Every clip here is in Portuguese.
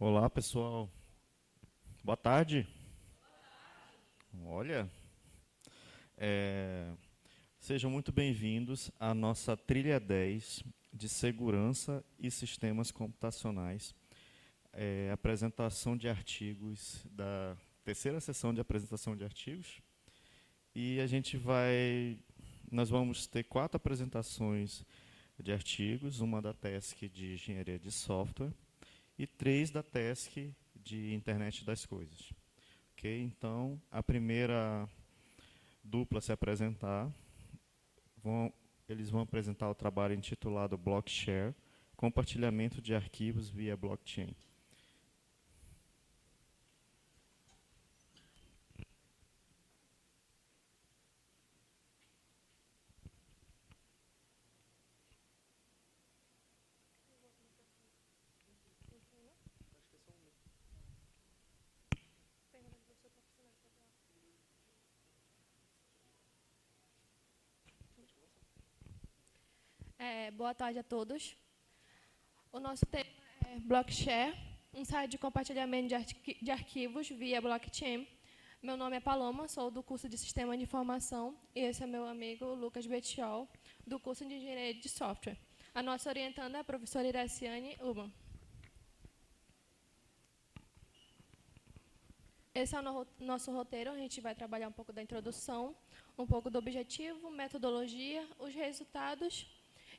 Olá, pessoal. Boa tarde. Olha, é, sejam muito bem-vindos à nossa trilha 10 de segurança e sistemas computacionais. Apresentação de artigos da terceira sessão de apresentação de artigos. E nós vamos ter 4 apresentações de artigos, uma da task de engenharia de software e 3 da task de internet das coisas. Ok? Então, a primeira dupla se apresentar, eles vão apresentar o trabalho intitulado Blockshare, compartilhamento de arquivos via blockchain. Boa tarde a todos. O nosso tema é Blockshare, um site de compartilhamento de arquivos via blockchain. Meu nome é Paloma, sou do curso de Sistema de Informação, e esse é meu amigo Lucas Betiol, do curso de Engenharia de Software. A nossa orientanda é a professora Iraciane Uban. Esse é o nosso roteiro. A gente vai trabalhar um pouco da introdução, um pouco do objetivo, metodologia, os resultados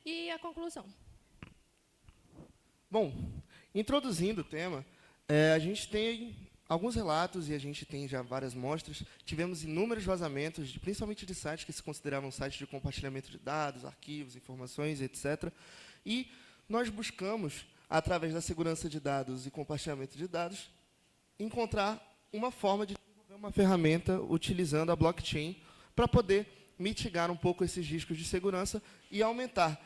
e a conclusão. Bom, introduzindo o tema, a gente tem alguns relatos e a gente tem já várias mostras. Tivemos inúmeros vazamentos, principalmente de sites que se consideravam sites de compartilhamento de dados, arquivos, informações, etc. E nós buscamos, através da segurança de dados e compartilhamento de dados, encontrar uma forma de desenvolver uma ferramenta utilizando a blockchain para poder mitigar um pouco esses riscos de segurança e aumentar,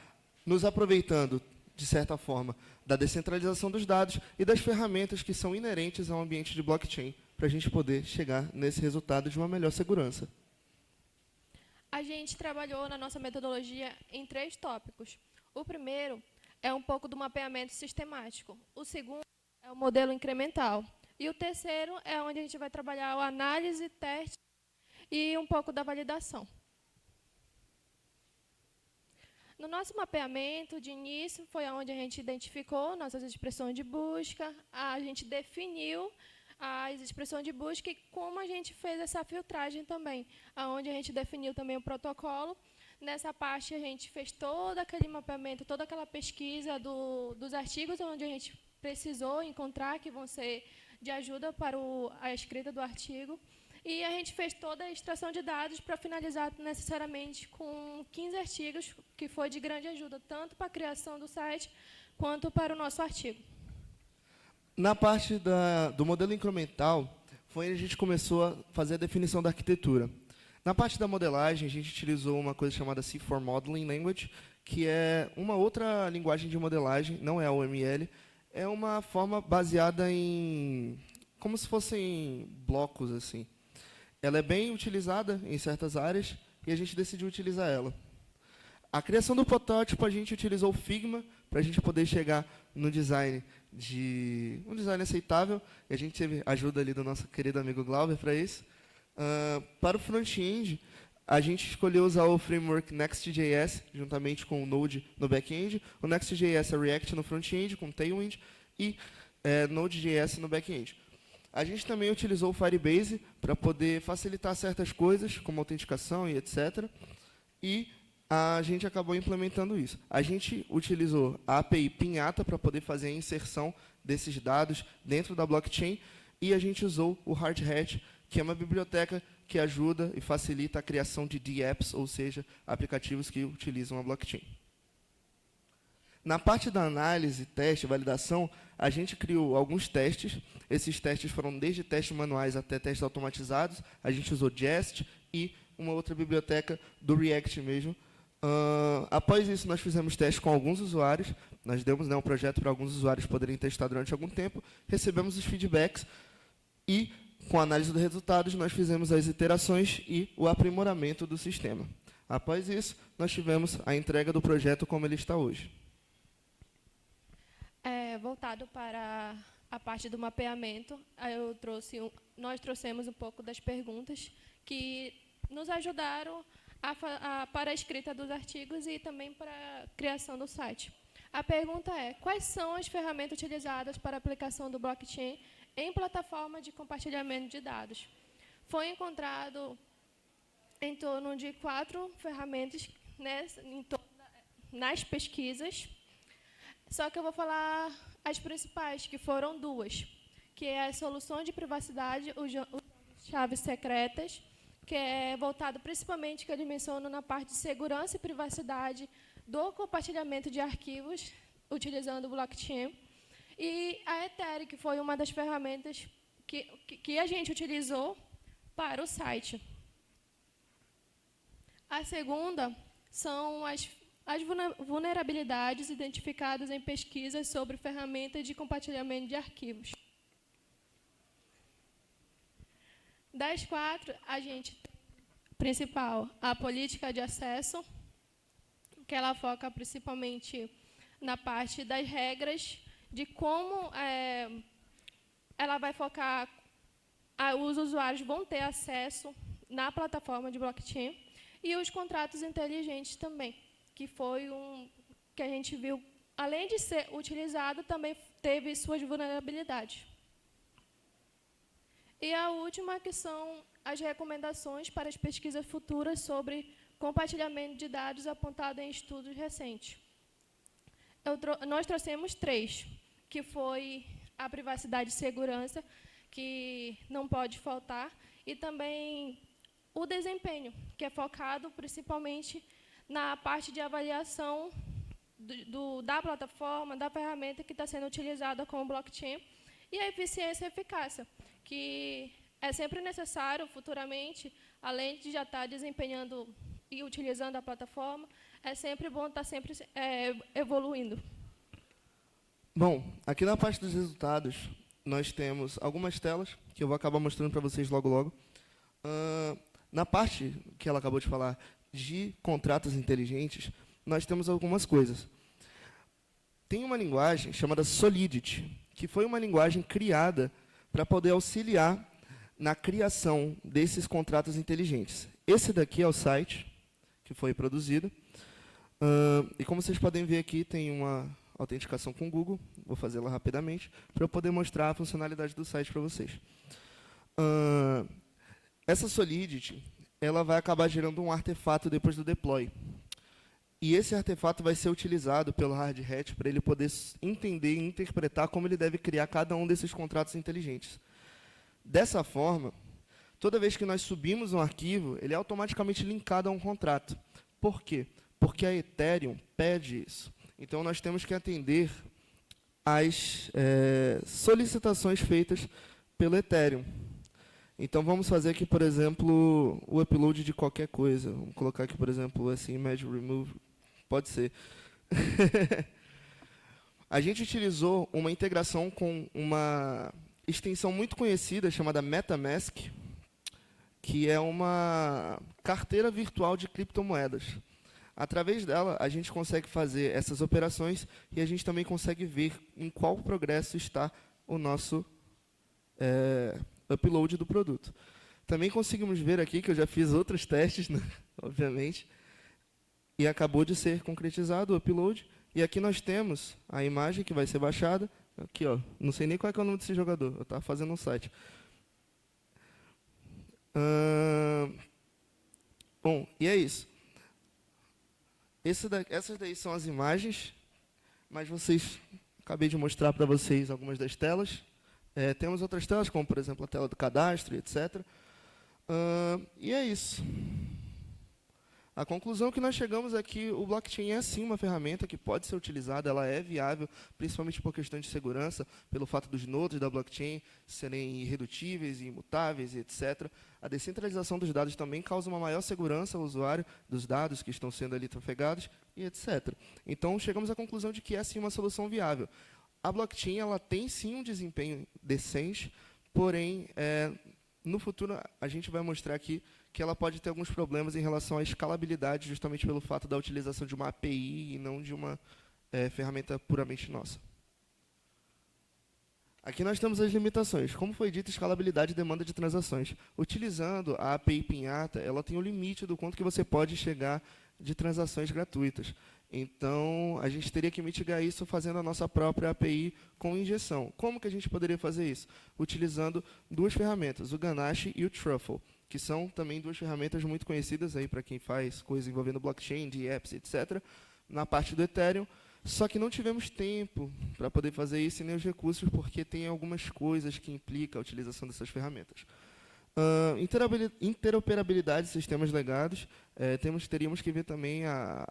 nos aproveitando, de certa forma, da descentralização dos dados e das ferramentas que são inerentes ao ambiente de blockchain, para a gente poder chegar nesse resultado de uma melhor segurança. A gente trabalhou na nossa metodologia em 3 tópicos. O primeiro é um pouco do mapeamento sistemático. O segundo é o modelo incremental. E o terceiro é onde a gente vai trabalhar a análise, teste e um pouco da validação. No nosso mapeamento, de início, foi onde a gente identificou nossas expressões de busca, a gente definiu as expressões de busca e como a gente fez essa filtragem também, onde a gente definiu também o protocolo. Nessa parte, a gente fez todo aquele mapeamento, toda aquela pesquisa dos artigos onde a gente precisou encontrar, que vão ser de ajuda para a escrita do artigo. E a gente fez toda a extração de dados para finalizar necessariamente com 15 artigos, que foi de grande ajuda, tanto para a criação do site, quanto para o nosso artigo. Na parte do modelo incremental, foi onde a gente começou a fazer a definição da arquitetura. Na parte da modelagem, a gente utilizou uma coisa chamada C4 Modeling Language, que é uma outra linguagem de modelagem, não é a OML, é uma forma baseada em como se fossem blocos assim. Ela é bem utilizada em certas áreas e a gente decidiu utilizar ela. A criação do protótipo, a gente utilizou o Figma para a gente poder chegar no design de um design aceitável. E a gente teve ajuda ali do nosso querido amigo Glauber para isso. Para o front-end, a gente escolheu usar o framework Next.js, juntamente com o Node no back-end. O Next.js é React no front-end, com Tailwind, e Node.js no back-end. A gente também utilizou o Firebase para poder facilitar certas coisas, como autenticação e etc. E a gente acabou implementando isso. A gente utilizou a API Pinhata para poder fazer a inserção desses dados dentro da blockchain e a gente usou o Hardhat, que é uma biblioteca que ajuda e facilita a criação de dApps, ou seja, aplicativos que utilizam a blockchain. Na parte da análise, teste, validação, a gente criou alguns testes. Esses testes foram desde testes manuais até testes automatizados. A gente usou Jest e uma outra biblioteca do React mesmo. Após isso, nós fizemos testes com alguns usuários. Nós demos um projeto para alguns usuários poderem testar durante algum tempo. Recebemos os feedbacks e, com a análise dos resultados, nós fizemos as iterações e o aprimoramento do sistema. Após isso, nós tivemos a entrega do projeto como ele está hoje. Voltado para a parte do mapeamento, aí nós trouxemos um pouco das perguntas que nos ajudaram para a escrita dos artigos e também para a criação do site. A pergunta é: quais são as ferramentas utilizadas para a aplicação do blockchain em plataforma de compartilhamento de dados? Foi encontrado em torno de 4 ferramentas, né, nas pesquisas, só que eu vou falar as principais, que foram 2, que é a solução de privacidade, chaves secretas, que é voltado principalmente, que eu menciono, na parte de segurança e privacidade do compartilhamento de arquivos, utilizando o blockchain. E a Ethereum, que foi uma das ferramentas que a gente utilizou para o site. A segunda são as vulnerabilidades identificadas em pesquisas sobre ferramentas de compartilhamento de arquivos. Das 4, a gente tem, principal, a política de acesso, que ela foca principalmente na parte das regras, de como ela vai focar, os usuários vão ter acesso na plataforma de blockchain, e os contratos inteligentes também, que foi que a gente viu, além de ser utilizado, também teve suas vulnerabilidades. E a última, que são as recomendações para as pesquisas futuras sobre compartilhamento de dados apontado em estudos recentes. Nós trouxemos 3, que foi a privacidade e segurança, que não pode faltar, e também o desempenho, que é focado principalmente na parte de avaliação da plataforma, da ferramenta que está sendo utilizada com o blockchain, e a eficiência e eficácia, que é sempre necessário futuramente, além de já estar desempenhando e utilizando a plataforma, é sempre bom estar sempre evoluindo. Bom, aqui na parte dos resultados, nós temos algumas telas, que eu vou acabar mostrando para vocês logo, logo. Na parte que ela acabou de falar, de contratos inteligentes, nós temos algumas coisas. Tem uma linguagem chamada Solidity, que foi uma linguagem criada para poder auxiliar na criação desses contratos inteligentes. Esse daqui é o site que foi produzido. E como vocês podem ver aqui, tem uma autenticação com o Google. Vou fazê-la rapidamente, para eu poder mostrar a funcionalidade do site para vocês. Essa Solidity, ela vai acabar gerando um artefato depois do deploy. E esse artefato vai ser utilizado pelo Hard Hat para ele poder entender e interpretar como ele deve criar cada um desses contratos inteligentes. Dessa forma, toda vez que nós subimos um arquivo, ele é automaticamente linkado a um contrato. Por quê? Porque a Ethereum pede isso. Então, nós temos que atender às solicitações feitas pelo Ethereum. Então, vamos fazer aqui, por exemplo, o upload de qualquer coisa. Vamos colocar aqui, por exemplo, assim, image remove. Pode ser. A gente utilizou uma integração com uma extensão muito conhecida chamada MetaMask, que é uma carteira virtual de criptomoedas. Através dela, a gente consegue fazer essas operações e a gente também consegue ver em qual progresso está o nosso upload do produto. Também conseguimos ver aqui, que eu já fiz outros testes, né, obviamente, e acabou de ser concretizado o upload. E aqui nós temos a imagem que vai ser baixada. Aqui, ó, não sei nem qual é o nome desse jogador, eu estava fazendo um site. Bom, e é isso. Essas daí são as imagens, mas acabei de mostrar para vocês algumas das telas. Temos outras telas, como, por exemplo, a tela do cadastro, etc. E é isso. A conclusão que nós chegamos é que o blockchain é, sim, uma ferramenta que pode ser utilizada, ela é viável, principalmente por questões de segurança, pelo fato dos nodos da blockchain serem irredutíveis e imutáveis, etc. A descentralização dos dados também causa uma maior segurança ao usuário dos dados que estão sendo ali trafegados, e etc. Então, chegamos à conclusão de que é, sim, uma solução viável. A blockchain ela tem, sim, um desempenho decente, porém, no futuro, a gente vai mostrar aqui que ela pode ter alguns problemas em relação à escalabilidade, justamente pelo fato da utilização de uma API e não de uma ferramenta puramente nossa. Aqui nós temos as limitações. Como foi dito, escalabilidade e demanda de transações. Utilizando a API Pinhata, ela tem o limite do quanto que você pode chegar de transações gratuitas. Então, a gente teria que mitigar isso fazendo a nossa própria API com injeção. Como que a gente poderia fazer isso? Utilizando duas ferramentas, o Ganache e o Truffle, que são também duas ferramentas muito conhecidas aí para quem faz coisas envolvendo blockchain, de apps, etc., na parte do Ethereum. Só que não tivemos tempo para poder fazer isso e nem os recursos, porque tem algumas coisas que implicam a utilização dessas ferramentas. Interoperabilidade de sistemas legados. Teríamos que ver também a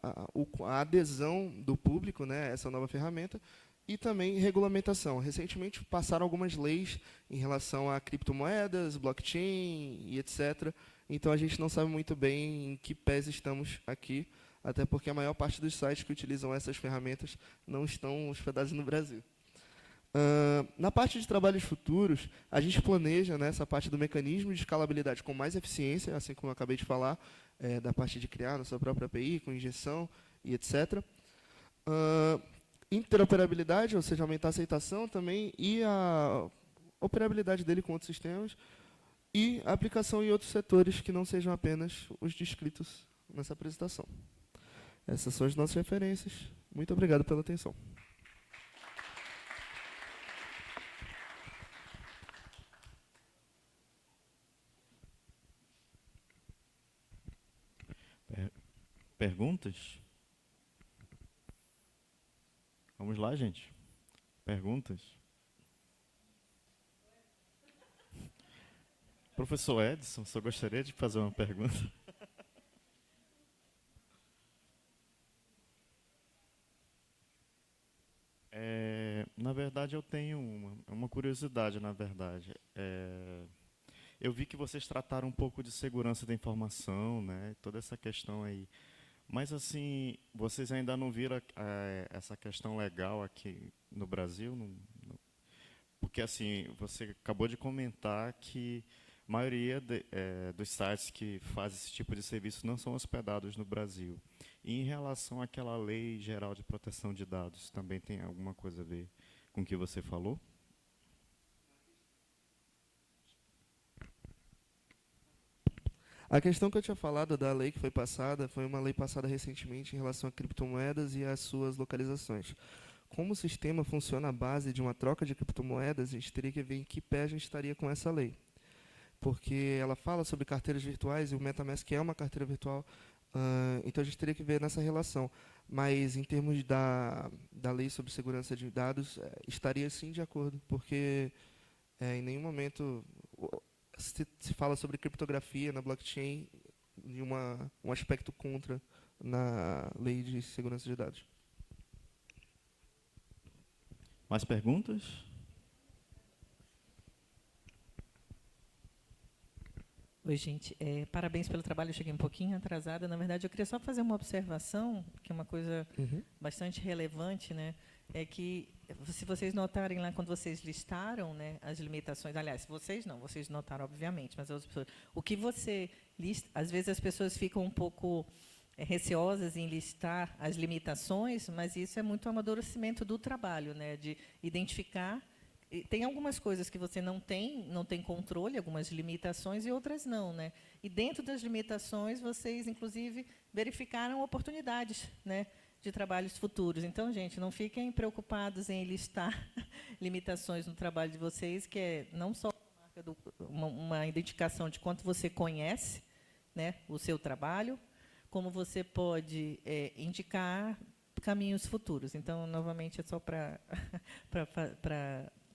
adesão do público, né, a essa nova ferramenta, e também regulamentação. Recentemente passaram algumas leis em relação a criptomoedas, blockchain e etc. Então, a gente não sabe muito bem em que pés estamos aqui, até porque a maior parte dos sites que utilizam essas ferramentas não estão hospedados no Brasil. Na parte de trabalhos futuros, a gente planeja, né, essa parte do mecanismo de escalabilidade com mais eficiência, assim como eu acabei de falar, da parte de criar nossa própria API, com injeção e etc. Interoperabilidade, ou seja, aumentar a aceitação também, e a operabilidade dele com outros sistemas, e a aplicação em outros setores que não sejam apenas os descritos nessa apresentação. Essas são as nossas referências. Muito obrigado pela atenção. Perguntas? Vamos lá, gente. Perguntas? Professor Edson, só gostaria de fazer uma pergunta. Na verdade, eu tenho uma curiosidade, na verdade. Eu vi que vocês trataram um pouco de segurança da informação, né? Toda essa questão aí. Mas, assim, vocês ainda não viram essa questão legal aqui no Brasil? Porque, assim, você acabou de comentar que a maioria dos sites que fazem esse tipo de serviço não são hospedados no Brasil. E em relação àquela lei geral de proteção de dados, também tem alguma coisa a ver com o que você falou? A questão que eu tinha falado da lei que foi passada, foi uma lei passada recentemente em relação a criptomoedas e as suas localizações. Como o sistema funciona à base de uma troca de criptomoedas, a gente teria que ver em que pé a gente estaria com essa lei. Porque ela fala sobre carteiras virtuais e o MetaMask é uma carteira virtual, então a gente teria que ver nessa relação. Mas em termos da lei sobre segurança de dados, estaria sim de acordo, porque em nenhum momento se fala sobre criptografia na blockchain de um aspecto contra na lei de segurança de dados. Mais perguntas? Oi, gente. Parabéns pelo trabalho. Eu cheguei um pouquinho atrasada. Na verdade, eu queria só fazer uma observação, que é uma coisa bastante relevante, né? É que, se vocês notarem lá, quando vocês listaram, né, as limitações, aliás, vocês notaram, obviamente, mas as pessoas, o que você lista, às vezes as pessoas ficam um pouco receosas em listar as limitações, mas isso é muito amadurecimento do trabalho, né, de identificar. Tem algumas coisas que você não tem controle, algumas limitações, e outras não, né? E dentro das limitações, vocês, inclusive, verificaram oportunidades, né, de trabalhos futuros. Então, gente, não fiquem preocupados em listar limitações no trabalho de vocês, que é não só uma identificação de quanto você conhece, né, o seu trabalho, como você pode indicar caminhos futuros. Então, novamente, é só para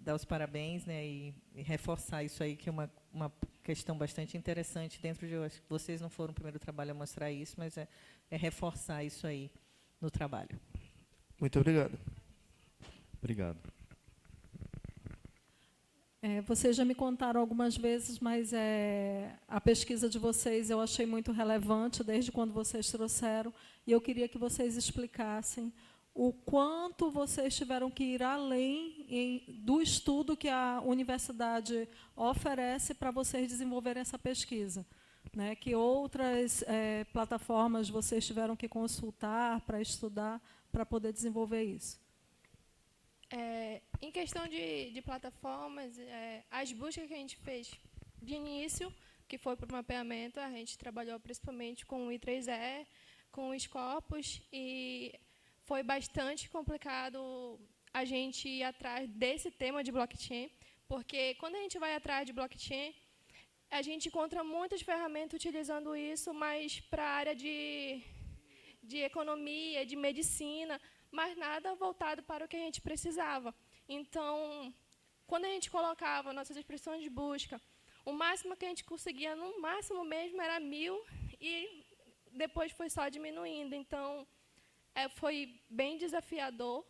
dar os parabéns, né, e reforçar isso aí, que é uma questão bastante interessante dentro de... Acho que vocês não foram o primeiro trabalho a mostrar isso, mas é reforçar isso aí no trabalho. Muito obrigado. Obrigado. Vocês já me contaram algumas vezes, mas a pesquisa de vocês eu achei muito relevante desde quando vocês trouxeram, e eu queria que vocês explicassem o quanto vocês tiveram que ir além do estudo que a universidade oferece para vocês desenvolverem essa pesquisa, né? Que outras plataformas vocês tiveram que consultar para estudar, para poder desenvolver isso? Em questão de plataformas, as buscas que a gente fez de início, que foi para o mapeamento, a gente trabalhou principalmente com o I3E, com os corpos, e foi bastante complicado a gente ir atrás desse tema de blockchain, porque quando a gente vai atrás de blockchain, a gente encontra muitas ferramentas utilizando isso, mas para a área de economia, de medicina, mas nada voltado para o que a gente precisava. Então, quando a gente colocava nossas expressões de busca, o máximo que a gente conseguia, no máximo mesmo, era 1000, e depois foi só diminuindo. Então, foi bem desafiador,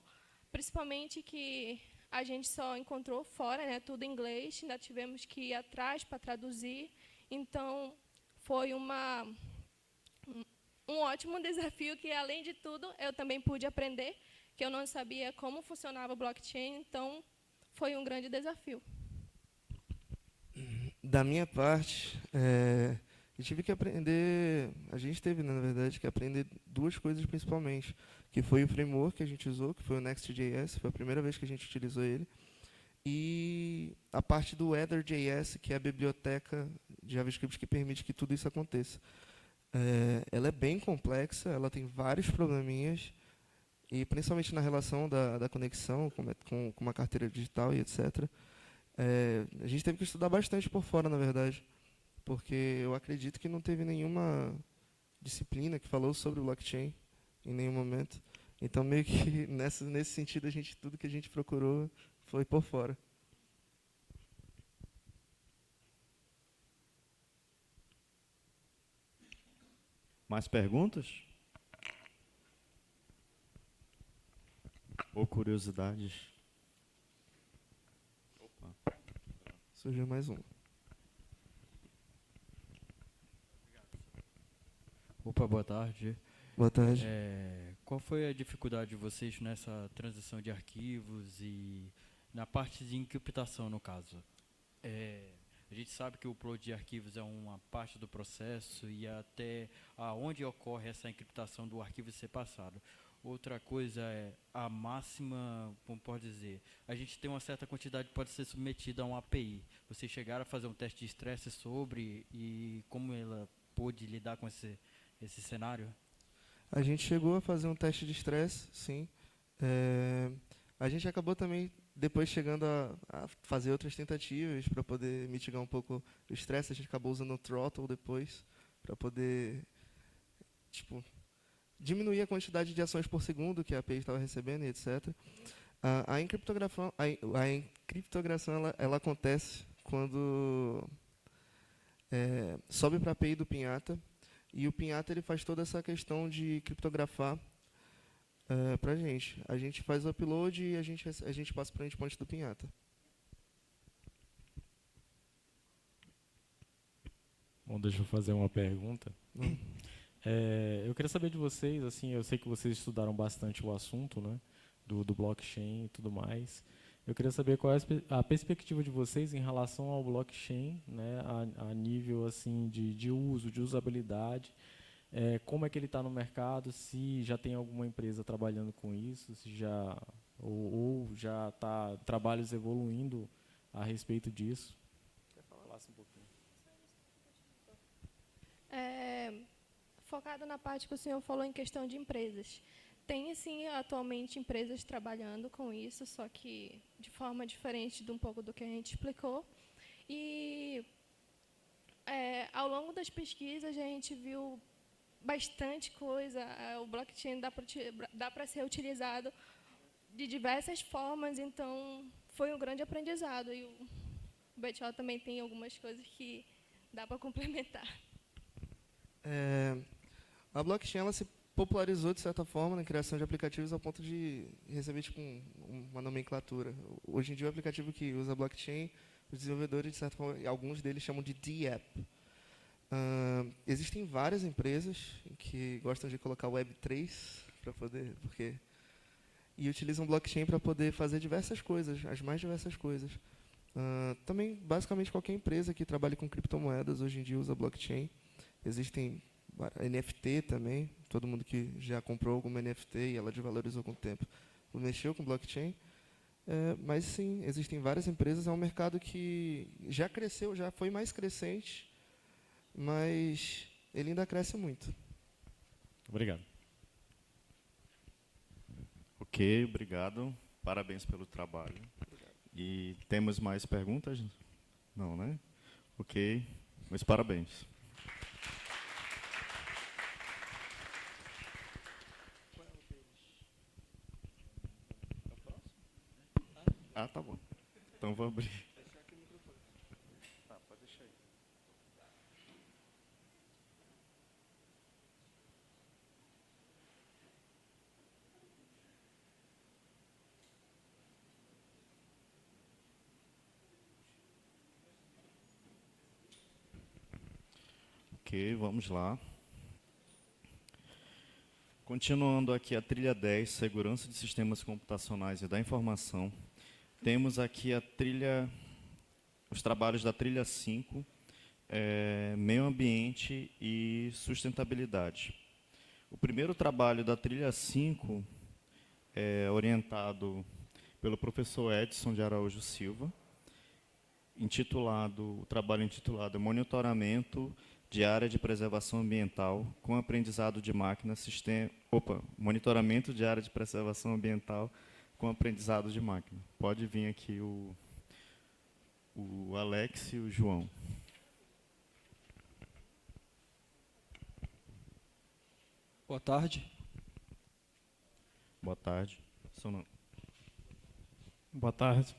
principalmente que a gente só encontrou fora, né, tudo em inglês, ainda tivemos que ir atrás para traduzir. Então, foi um ótimo desafio que, além de tudo, eu também pude aprender, que eu não sabia como funcionava o blockchain, então foi um grande desafio. Da minha parte, eu tive que aprender, a gente teve, né, na verdade, que aprender duas coisas principalmente, que foi o framework que a gente usou, que foi o Next.js, foi a primeira vez que a gente utilizou ele, e a parte do Ether.js, que é a biblioteca de JavaScript que permite que tudo isso aconteça. Ela é bem complexa, ela tem vários probleminhas, e principalmente na relação da conexão com uma carteira digital e etc. A gente teve que estudar bastante por fora, na verdade, porque eu acredito que não teve nenhuma disciplina que falou sobre o blockchain em nenhum momento. Então, meio que nesse sentido, tudo que a gente procurou foi por fora. Mais perguntas? Ou curiosidades? Opa. Surgiu mais um. Opa, boa tarde. Boa tarde. Qual foi a dificuldade de vocês nessa transição de arquivos e na parte de encriptação, no caso? A gente sabe que o upload de arquivos é uma parte do processo e até aonde ocorre essa encriptação do arquivo ser passado. Outra coisa é a máxima, como pode dizer, a gente tem uma certa quantidade que pode ser submetida a uma API. Vocês chegaram a fazer um teste de estresse sobre e como ela pôde lidar com esse cenário? A gente chegou a fazer um teste de estresse, sim. A gente acabou também depois chegando a fazer outras tentativas para poder mitigar um pouco o estresse. A gente acabou usando o throttle depois para poder diminuir a quantidade de ações por segundo que a API estava recebendo e etc. A encriptogração ela acontece quando sobe para a API do Pinhata, e o Pinhata ele faz toda essa questão de criptografar para a gente. A gente faz o upload e a gente passa para o endpoint do Pinhata. Bom, deixa eu fazer uma pergunta. Eu queria saber de vocês, assim, eu sei que vocês estudaram bastante o assunto, né, do blockchain e tudo mais. Eu queria saber qual é a perspectiva de vocês em relação ao blockchain, né, a nível assim de uso, de usabilidade. Como é que ele está no mercado? Se já tem alguma empresa trabalhando com isso, se já ou já está trabalhos evoluindo a respeito disso? Quer falar um pouquinho? Focado na parte que o senhor falou em questão de empresas. Tem, sim, atualmente empresas trabalhando com isso, só que de forma diferente de um pouco do que a gente explicou. E, ao longo das pesquisas, a gente viu bastante coisa. O blockchain dá para ser utilizado de diversas formas, então foi um grande aprendizado. E o BTO também tem algumas coisas que dá para complementar. A blockchain ela se popularizou, de certa forma, na criação de aplicativos ao ponto de receber uma nomenclatura. Hoje em dia, o aplicativo que usa blockchain, os desenvolvedores, de certa forma, alguns deles chamam de DApp. Existem várias empresas que gostam de colocar Web3 e utilizam blockchain para poder fazer diversas coisas, as mais diversas coisas. Também, basicamente, qualquer empresa que trabalhe com criptomoedas hoje em dia usa blockchain. Existem NFT também, todo mundo que já comprou alguma NFT e ela desvalorizou com o tempo mexeu com blockchain. Mas sim, existem várias empresas, é um mercado que já cresceu, já foi mais crescente, mas ele ainda cresce muito. Obrigado. Ok, obrigado. Parabéns pelo trabalho. E temos mais perguntas? Não, né? Ok, mas parabéns. Ah, tá bom. Então vou abrir. Tá, pode deixar aí. Ok, vamos lá. Continuando aqui a trilha 10, Segurança de Sistemas Computacionais e da Informação. Temos aqui os trabalhos da trilha 5, Meio Ambiente e Sustentabilidade. O primeiro trabalho da trilha 5 é orientado pelo professor Edson de Araújo Silva, o trabalho intitulado Monitoramento de Área de Preservação Ambiental com Aprendizado de Máquina, Monitoramento de Área de Preservação Ambiental com Aprendizado de Máquina. Pode vir aqui o Alex e o João. Boa tarde. Boa tarde. Boa tarde.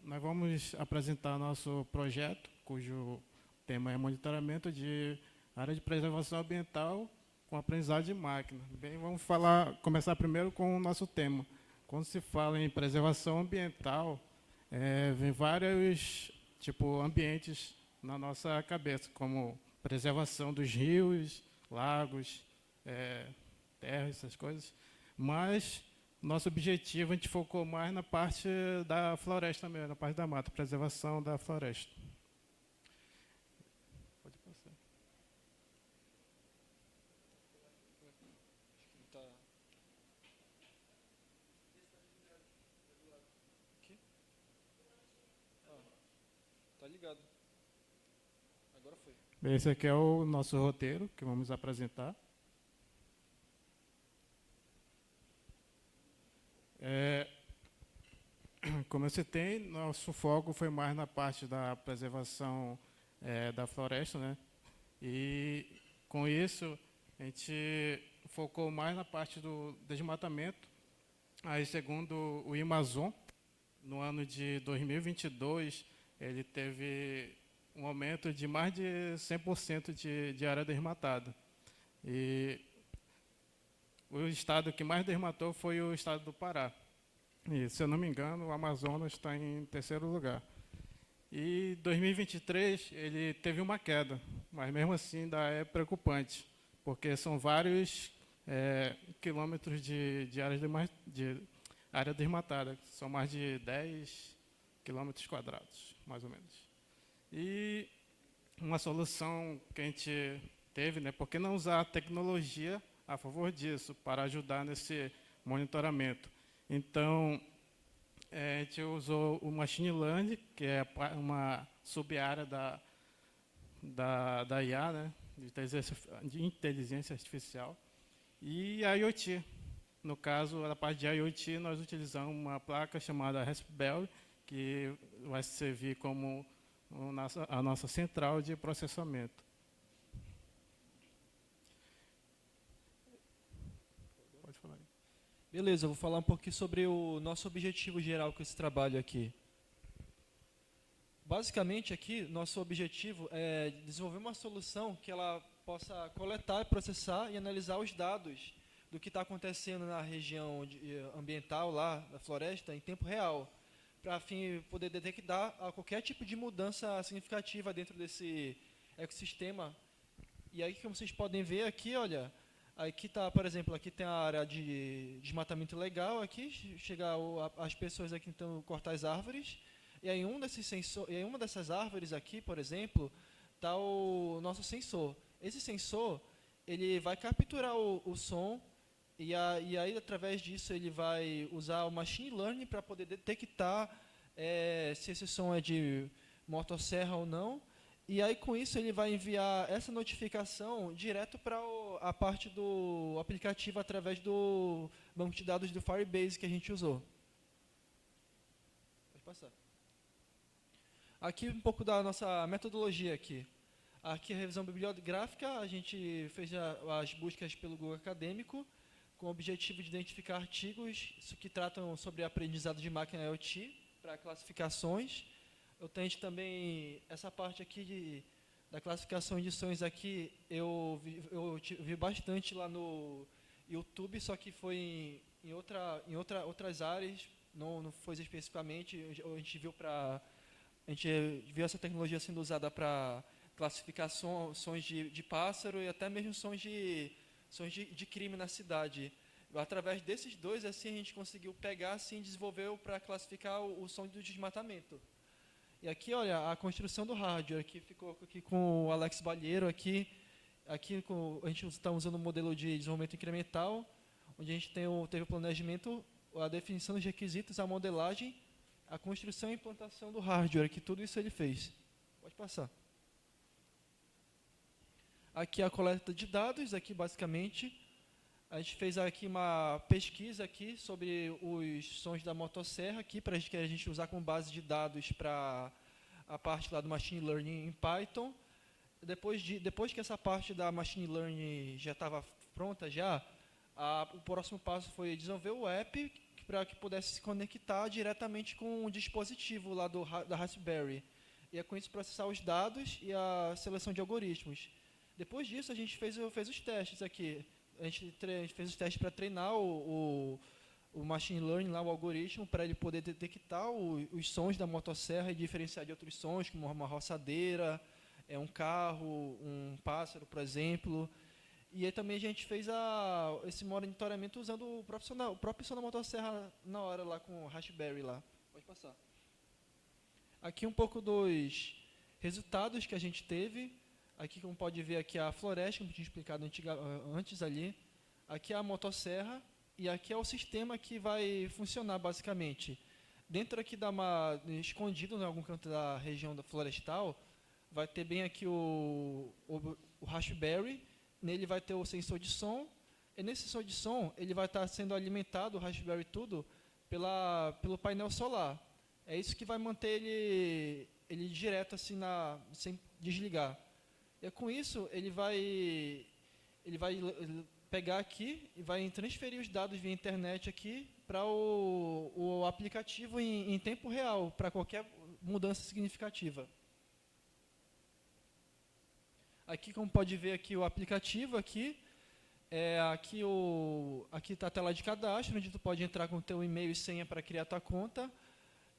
Nós vamos apresentar nosso projeto, cujo tema é monitoramento de área de preservação ambiental com aprendizado de máquina. Bem, vamos começar primeiro com o nosso tema. Quando se fala em preservação ambiental, vem vários ambientes na nossa cabeça, como preservação dos rios, lagos, terras, essas coisas. Mas nosso objetivo, a gente focou mais na parte da floresta mesmo, na parte da mata, preservação da floresta. Pode passar. Tá ligado. Agora foi. Esse aqui é o nosso roteiro que vamos apresentar. Como eu citei, nosso foco foi mais na parte da preservação da floresta, né? E com isso a gente focou mais na parte do desmatamento. Aí, segundo o Amazon, no ano de 2022, ele teve um aumento de mais de 100% de área desmatada. E o estado que mais desmatou foi o estado do Pará. E, se eu não me engano, o Amazonas está em terceiro lugar. E 2023 ele teve uma queda, mas mesmo assim ainda é preocupante, porque são vários quilômetros de área desmatada, são mais de 10 quilômetros quadrados, mais ou menos. E uma solução que a gente teve, né, por que não usar a tecnologia a favor disso, para ajudar nesse monitoramento? Então, a gente usou o Machine Learning, que é uma sub-área da IA, né, de inteligência artificial, e a IoT. No caso, na parte de IoT, nós utilizamos uma placa chamada Raspberry, que vai servir como a nossa central de processamento. Pode falar aí. Beleza, eu vou falar um pouquinho sobre o nosso objetivo geral com esse trabalho aqui. Basicamente, aqui, nosso objetivo é desenvolver uma solução que ela possa coletar, processar e analisar os dados do que está acontecendo na região ambiental, lá da floresta, em tempo real, para poder detectar qualquer tipo de mudança significativa dentro desse ecossistema. E aí, como vocês podem ver aqui, olha, aqui tá, por exemplo, aqui tem a área de desmatamento legal, aqui chega as pessoas aqui tentando cortar as árvores, e aí uma dessas árvores aqui, por exemplo, está o nosso sensor. Esse sensor, ele vai capturar o som, e aí, através disso, ele vai usar o machine learning para poder detectar se esse som é de motosserra ou não. E aí, com isso, ele vai enviar essa notificação direto para a parte do aplicativo através do banco de dados do Firebase que a gente usou. Pode passar. Aqui um pouco da nossa metodologia aqui. Aqui a revisão bibliográfica, a gente fez as buscas pelo Google Acadêmico, com o objetivo de identificar artigos que tratam sobre aprendizado de máquina IoT para classificações. Eu tenho também essa parte aqui da classificação de sons aqui, eu vi bastante lá no YouTube, só que foi em outras áreas, não foi especificamente, a gente viu essa tecnologia sendo usada para classificar sons de pássaro e até mesmo sons de crime na cidade. Através desses dois, assim, a gente conseguiu pegar assim, e desenvolveu para classificar o som do desmatamento. E aqui, olha, a construção do hardware, aqui ficou aqui com o Alex Balheiro, aqui a gente está usando um modelo de desenvolvimento incremental, onde a gente teve o planejamento, a definição dos requisitos, a modelagem, a construção e implantação do hardware, que tudo isso ele fez. Pode passar. Aqui a coleta de dados, aqui basicamente, a gente fez aqui uma pesquisa aqui sobre os sons da motosserra, aqui para que a gente usar como base de dados para a parte lá do Machine Learning em Python. Depois que essa parte da Machine Learning já estava pronta, o próximo passo foi desenvolver o app para que pudesse se conectar diretamente com o dispositivo lá da Raspberry. E com isso processar os dados e a seleção de algoritmos. Depois disso, a gente fez os testes aqui. A gente fez os testes para treinar o machine learning, lá, o algoritmo, para ele poder detectar os sons da motosserra e diferenciar de outros sons, como uma roçadeira, um carro, um pássaro, por exemplo. E aí também a gente fez esse monitoramento usando o próprio som da motosserra na hora, lá com o Raspberry. Lá. Pode passar. Aqui um pouco dos resultados que a gente teve. Aqui, como pode ver, aqui a floresta, como eu tinha explicado antes ali. Aqui é a motosserra e aqui é o sistema que vai funcionar, basicamente. Dentro aqui, escondido em algum canto da região da florestal, vai ter bem aqui o Raspberry. Nele vai ter o sensor de som. E nesse sensor de som, ele vai estar sendo alimentado, o Raspberry tudo, pelo painel solar. É isso que vai manter ele direto, assim, sem desligar. E com isso, ele vai pegar aqui e vai transferir os dados via internet aqui para o aplicativo em tempo real, para qualquer mudança significativa. Aqui, como pode ver aqui o aplicativo, aqui está a tela de cadastro, onde tu pode entrar com o teu e-mail e senha para criar tua conta.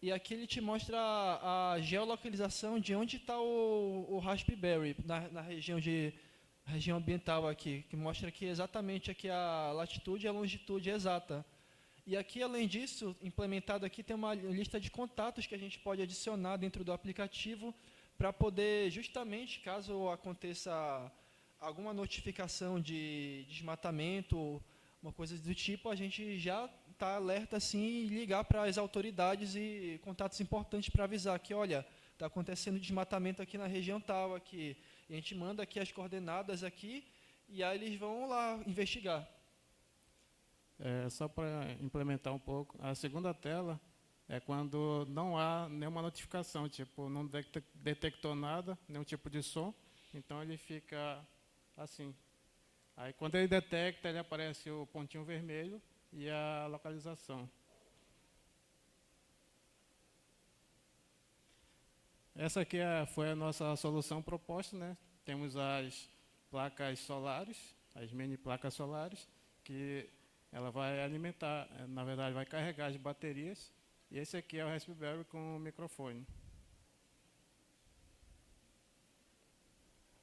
E aqui ele te mostra a geolocalização de onde está o Raspberry, na região ambiental aqui, que mostra aqui exatamente aqui a latitude e a longitude exata. E aqui, além disso, implementado aqui, tem uma lista de contatos que a gente pode adicionar dentro do aplicativo para poder, justamente, caso aconteça alguma notificação de desmatamento, uma coisa do tipo, a gente já está alerta assim e ligar para as autoridades e contatos importantes para avisar que, olha, está acontecendo desmatamento aqui na região tal, aqui. E a gente manda aqui as coordenadas aqui e aí eles vão lá investigar. Só para implementar um pouco, a segunda tela é quando não há nenhuma notificação, tipo, não detectou nada, nenhum tipo de som, então ele fica assim. Aí quando ele detecta, ele aparece o pontinho vermelho e a localização. Essa aqui foi a nossa solução proposta, né? Temos as placas solares, as mini placas solares, que ela vai alimentar, na verdade vai carregar as baterias, e esse aqui é o Raspberry com o microfone.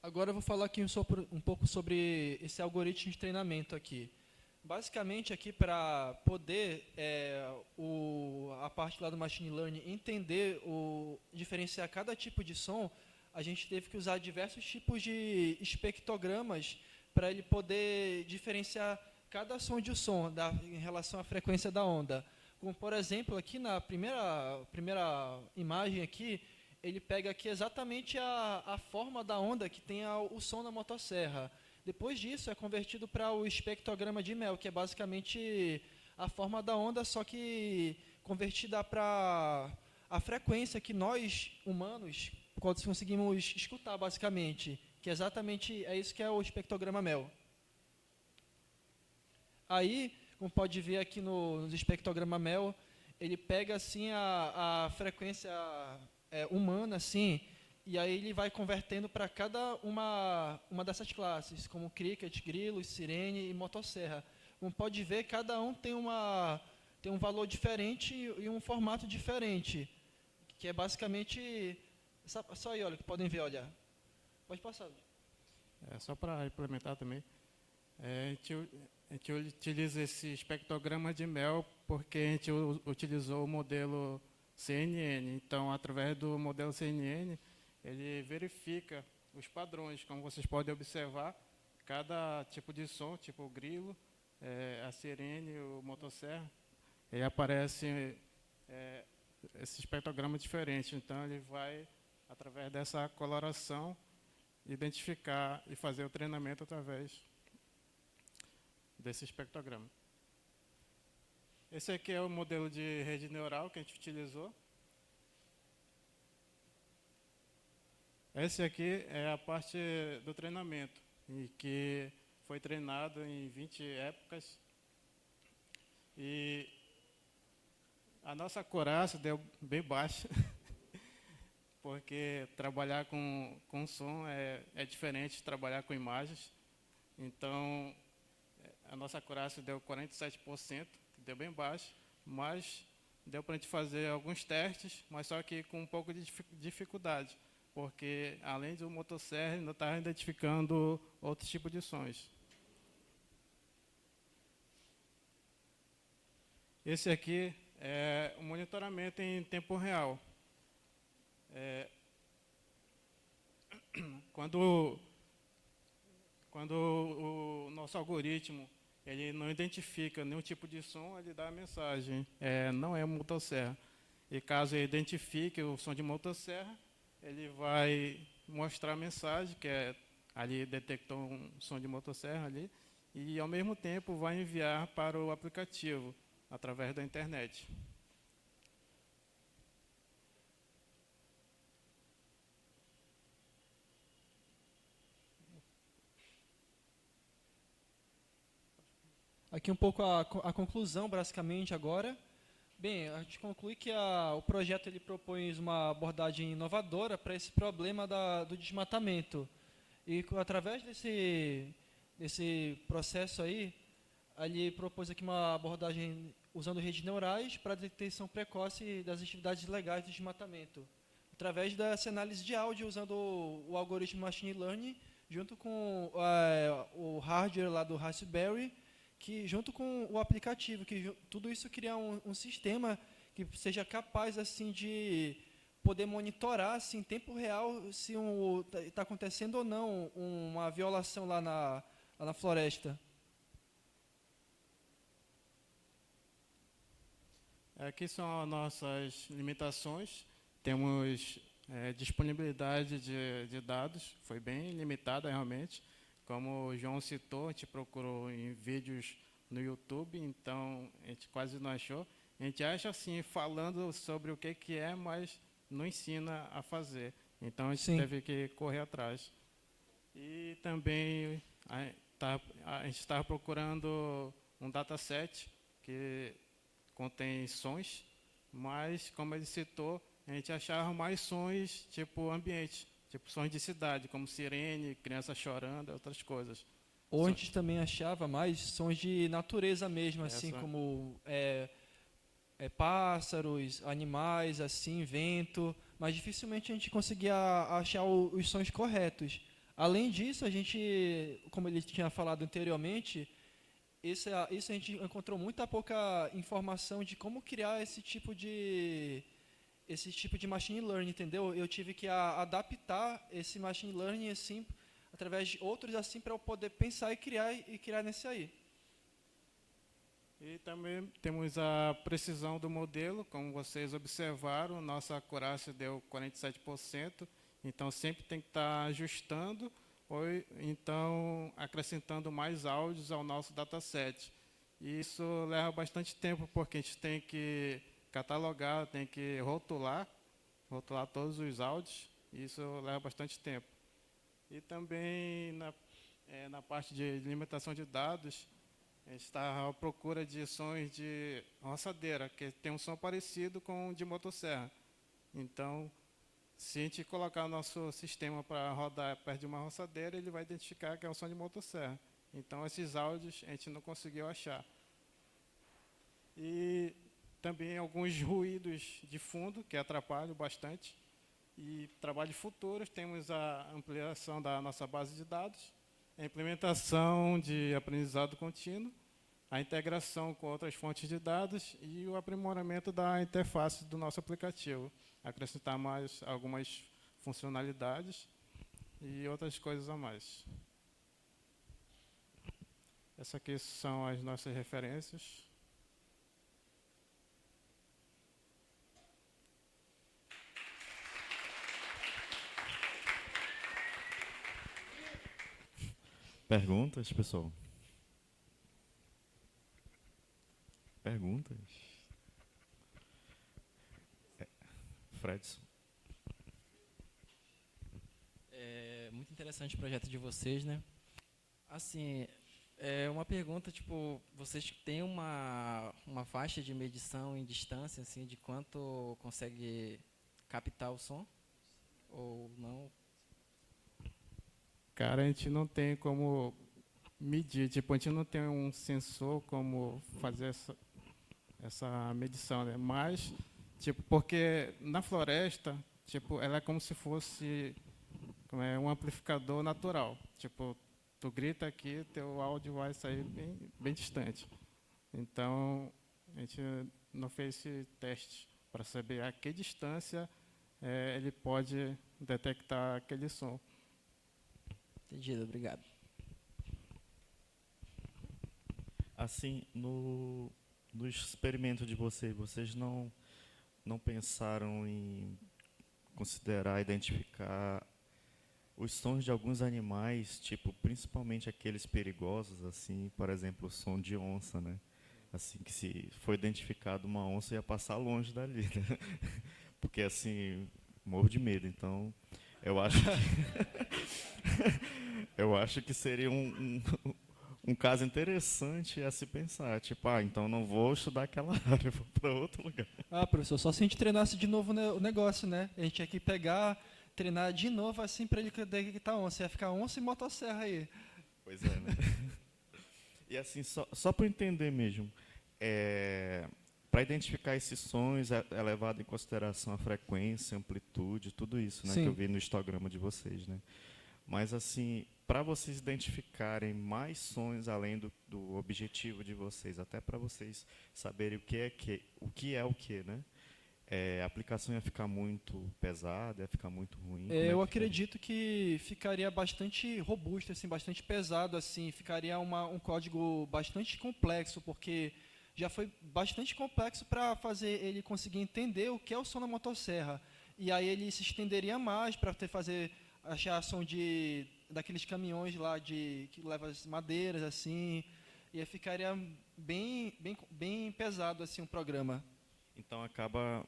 Agora eu vou falar aqui um pouco sobre esse algoritmo de treinamento aqui. Basicamente, aqui para poder a parte lá do Machine Learning entender, diferenciar cada tipo de som, a gente teve que usar diversos tipos de espectrogramas para ele poder diferenciar cada som de som em relação à frequência da onda. Como, por exemplo, aqui na primeira imagem aqui, ele pega aqui exatamente a forma da onda que tem o som na motosserra. Depois disso, é convertido para o espectrograma de Mel, que é basicamente a forma da onda, só que convertida para a frequência que nós, humanos, conseguimos escutar, basicamente. Que exatamente é isso que é o espectrograma Mel. Aí, como pode ver aqui no espectrograma Mel, ele pega assim a frequência humana, assim, e aí ele vai convertendo para cada uma dessas classes, como cricket, grilo, sirene e motosserra. Como pode ver, cada um tem um valor diferente e um formato diferente, que é basicamente... Só aí, olha, que podem ver, olha. Pode passar. Só para implementar também, a gente utiliza esse espectrograma de Mel porque a gente utilizou o modelo CNN. Então, através do modelo CNN, ele verifica os padrões. Como vocês podem observar, cada tipo de som, tipo o grilo, a sirene, o motosserra, ele aparece esse espectrograma diferente. Então, ele vai, através dessa coloração, identificar e fazer o treinamento através desse espectrograma. Esse aqui é o modelo de rede neural que a gente utilizou. Esse aqui é a parte do treinamento, e que foi treinado em 20 épocas. E a nossa acurácia deu bem baixa, porque trabalhar com som é diferente de trabalhar com imagens. Então, a nossa acurácia deu 47%, deu bem baixo, mas deu para a gente fazer alguns testes, mas só que com um pouco de dificuldade, porque além do motosserra, ainda estava identificando outros tipos de sons. Esse aqui é o monitoramento em tempo real. Quando o nosso algoritmo ele não identifica nenhum tipo de som, ele dá a mensagem, não é motosserra. E caso ele identifique o som de motosserra, ele vai mostrar a mensagem, que ali detectou um som de motosserra ali, e ao mesmo tempo vai enviar para o aplicativo, através da internet. Aqui um pouco a conclusão, basicamente, agora. Bem, a gente conclui que o projeto ele propõe uma abordagem inovadora para esse problema do desmatamento. E através desse processo aí, ele propôs aqui uma abordagem usando redes neurais para a detecção precoce das atividades ilegais do desmatamento. Através dessa análise de áudio, usando o algoritmo Machine Learning, junto com o hardware lá do Raspberry, que junto com o aplicativo, que tudo isso cria um sistema que seja capaz assim de poder monitorar assim, em tempo real se está acontecendo ou não uma violação lá na floresta. Aqui são as nossas limitações. Temos disponibilidade de dados, foi bem limitada realmente. Como o João citou, a gente procurou em vídeos no YouTube, então a gente quase não achou. A gente acha assim, falando sobre o que é, mas não ensina a fazer. Então a gente teve que correr atrás. E também a gente estava procurando um dataset que contém sons, mas, como ele citou, a gente achava mais sons tipo ambiente, tipo sons de cidade, como sirene, criança chorando, outras coisas. Ou a gente também achava mais sons de natureza mesmo, assim como pássaros, animais, assim, vento, mas dificilmente a gente conseguia achar os sons corretos. Além disso, a gente, como ele tinha falado anteriormente, isso a gente encontrou muita pouca informação de como criar esse tipo de machine learning, entendeu? Eu tive que adaptar esse machine learning assim, através de outros, assim, para eu poder pensar e criar nesse aí. E também temos a precisão do modelo, como vocês observaram, nossa acurácia deu 47%, então sempre tem que estar ajustando ou então acrescentando mais áudios ao nosso dataset. E isso leva bastante tempo, porque a gente tem que catalogar, tem que rotular todos os áudios, e isso leva bastante tempo. E também na parte de limitação de dados, a gente está à procura de sons de roçadeira, que tem um som parecido com o de motosserra. Então, se a gente colocar o nosso sistema para rodar perto de uma roçadeira, ele vai identificar que é um som de motosserra. Então, esses áudios a gente não conseguiu achar. E também alguns ruídos de fundo, que atrapalham bastante. E trabalhos futuros, temos a ampliação da nossa base de dados, a implementação de aprendizado contínuo, a integração com outras fontes de dados e o aprimoramento da interface do nosso aplicativo, acrescentar mais algumas funcionalidades e outras coisas a mais. Essas aqui são as nossas referências. Perguntas, pessoal? Perguntas? Fredson. É muito interessante o projeto de vocês, né? Assim, uma pergunta, tipo, vocês têm uma faixa de medição em distância, assim, de quanto consegue captar o som? Ou não? Cara, a gente não tem como medir, tipo, a gente não tem um sensor como fazer essa medição, né? Mas, tipo, porque na floresta, tipo, ela é como se fosse um amplificador natural. Tipo, tu grita aqui, teu áudio vai sair bem distante. Então, a gente não fez esse teste para saber a que distância ele pode detectar aquele som. Entendido, obrigado. Assim, no experimento de vocês não pensaram em considerar, identificar os sons de alguns animais, tipo, principalmente aqueles perigosos, assim, por exemplo, o som de onça, né? Assim, que se for identificado uma onça, ia passar longe dali, né? Porque, assim, morro de medo. Então, eu acho eu acho que seria um caso interessante a se pensar. Tipo, então não vou estudar aquela área, vou para outro lugar. Professor, só se a gente treinasse de novo o negócio, né? A gente tinha que treinar de novo assim para ele detectar onça. Ia ficar onça e motosserra aí. Pois é, né? E assim, só para entender mesmo, para identificar esses sons é levado em consideração a frequência, amplitude, tudo isso, né? Sim. Que eu vi no histograma de vocês, né? Mas assim, para vocês identificarem mais sons além do objetivo de vocês, até para vocês saberem o que é o que, né? A aplicação ia ficar muito pesada, ia ficar muito ruim. Eu acredito que ficaria bastante robusto, assim, bastante pesado, assim, ficaria um código bastante complexo, porque já foi bastante complexo para fazer ele conseguir entender o que é o som da motosserra. E aí ele se estenderia mais para achar som daqueles caminhões lá que levam as madeiras, assim, e ficaria bem pesado assim o programa. Então acaba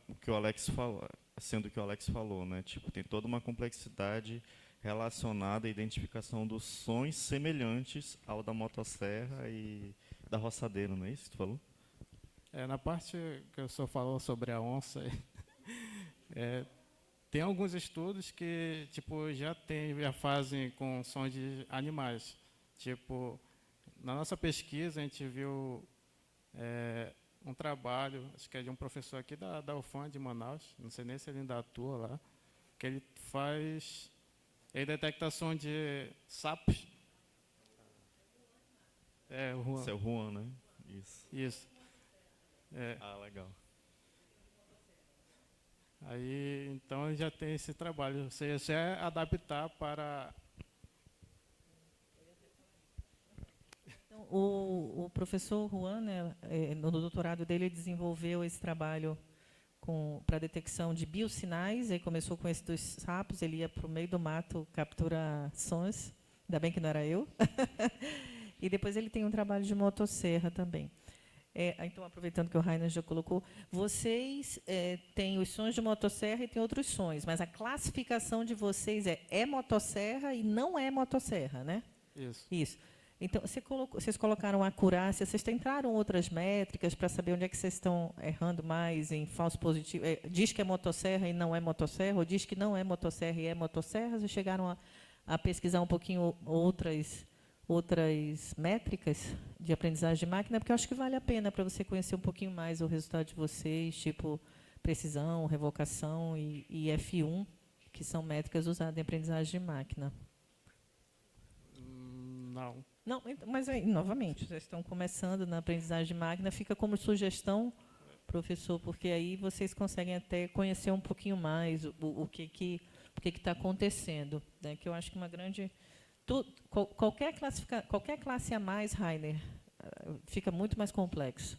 sendo o que o Alex falou, né? Tipo, tem toda uma complexidade relacionada à identificação dos sons semelhantes ao da motosserra e da roçadeira, não é isso que tu falou? Na parte que o senhor falou sobre a onça, tem alguns estudos que tipo, já fazem com sons de animais. Tipo, na nossa pesquisa, a gente viu um trabalho, acho que é de um professor aqui da UFAM de Manaus, não sei nem se ele ainda atua lá, que ele faz detectação de sapos. O Juan. Esse é o Juan, né? Isso. Legal. Aí, então, já tem esse trabalho. Ou seja, é adaptar para professor Juan, né, no doutorado dele, ele desenvolveu esse trabalho para detecção de biosinais. Aí começou com esse dos sapos, ele ia para o meio do mato capturar sons. Ainda bem que não era eu. E depois ele tem um trabalho de motosserra também. Então, aproveitando que o Rainer já colocou, vocês têm os sons de motosserra e tem outros sons, mas a classificação de vocês é motosserra e não é motosserra, né? Isso. Então, vocês colocaram a acurácia, vocês tentaram outras métricas para saber onde é que vocês estão errando mais em falso positivo? Diz que é motosserra e não é motosserra, ou diz que não é motosserra e é motosserra? Vocês chegaram a pesquisar um pouquinho outras métricas de aprendizagem de máquina, porque eu acho que vale a pena para você conhecer um pouquinho mais o resultado de vocês, tipo precisão, revocação e F1, que são métricas usadas em aprendizagem de máquina. Não. Não, mas aí, novamente, vocês estão começando na aprendizagem de máquina, fica como sugestão, professor, porque aí vocês conseguem até conhecer um pouquinho mais o que está acontecendo, né? Que eu acho que uma grande... qualquer classe a mais, Rainer, fica muito mais complexo.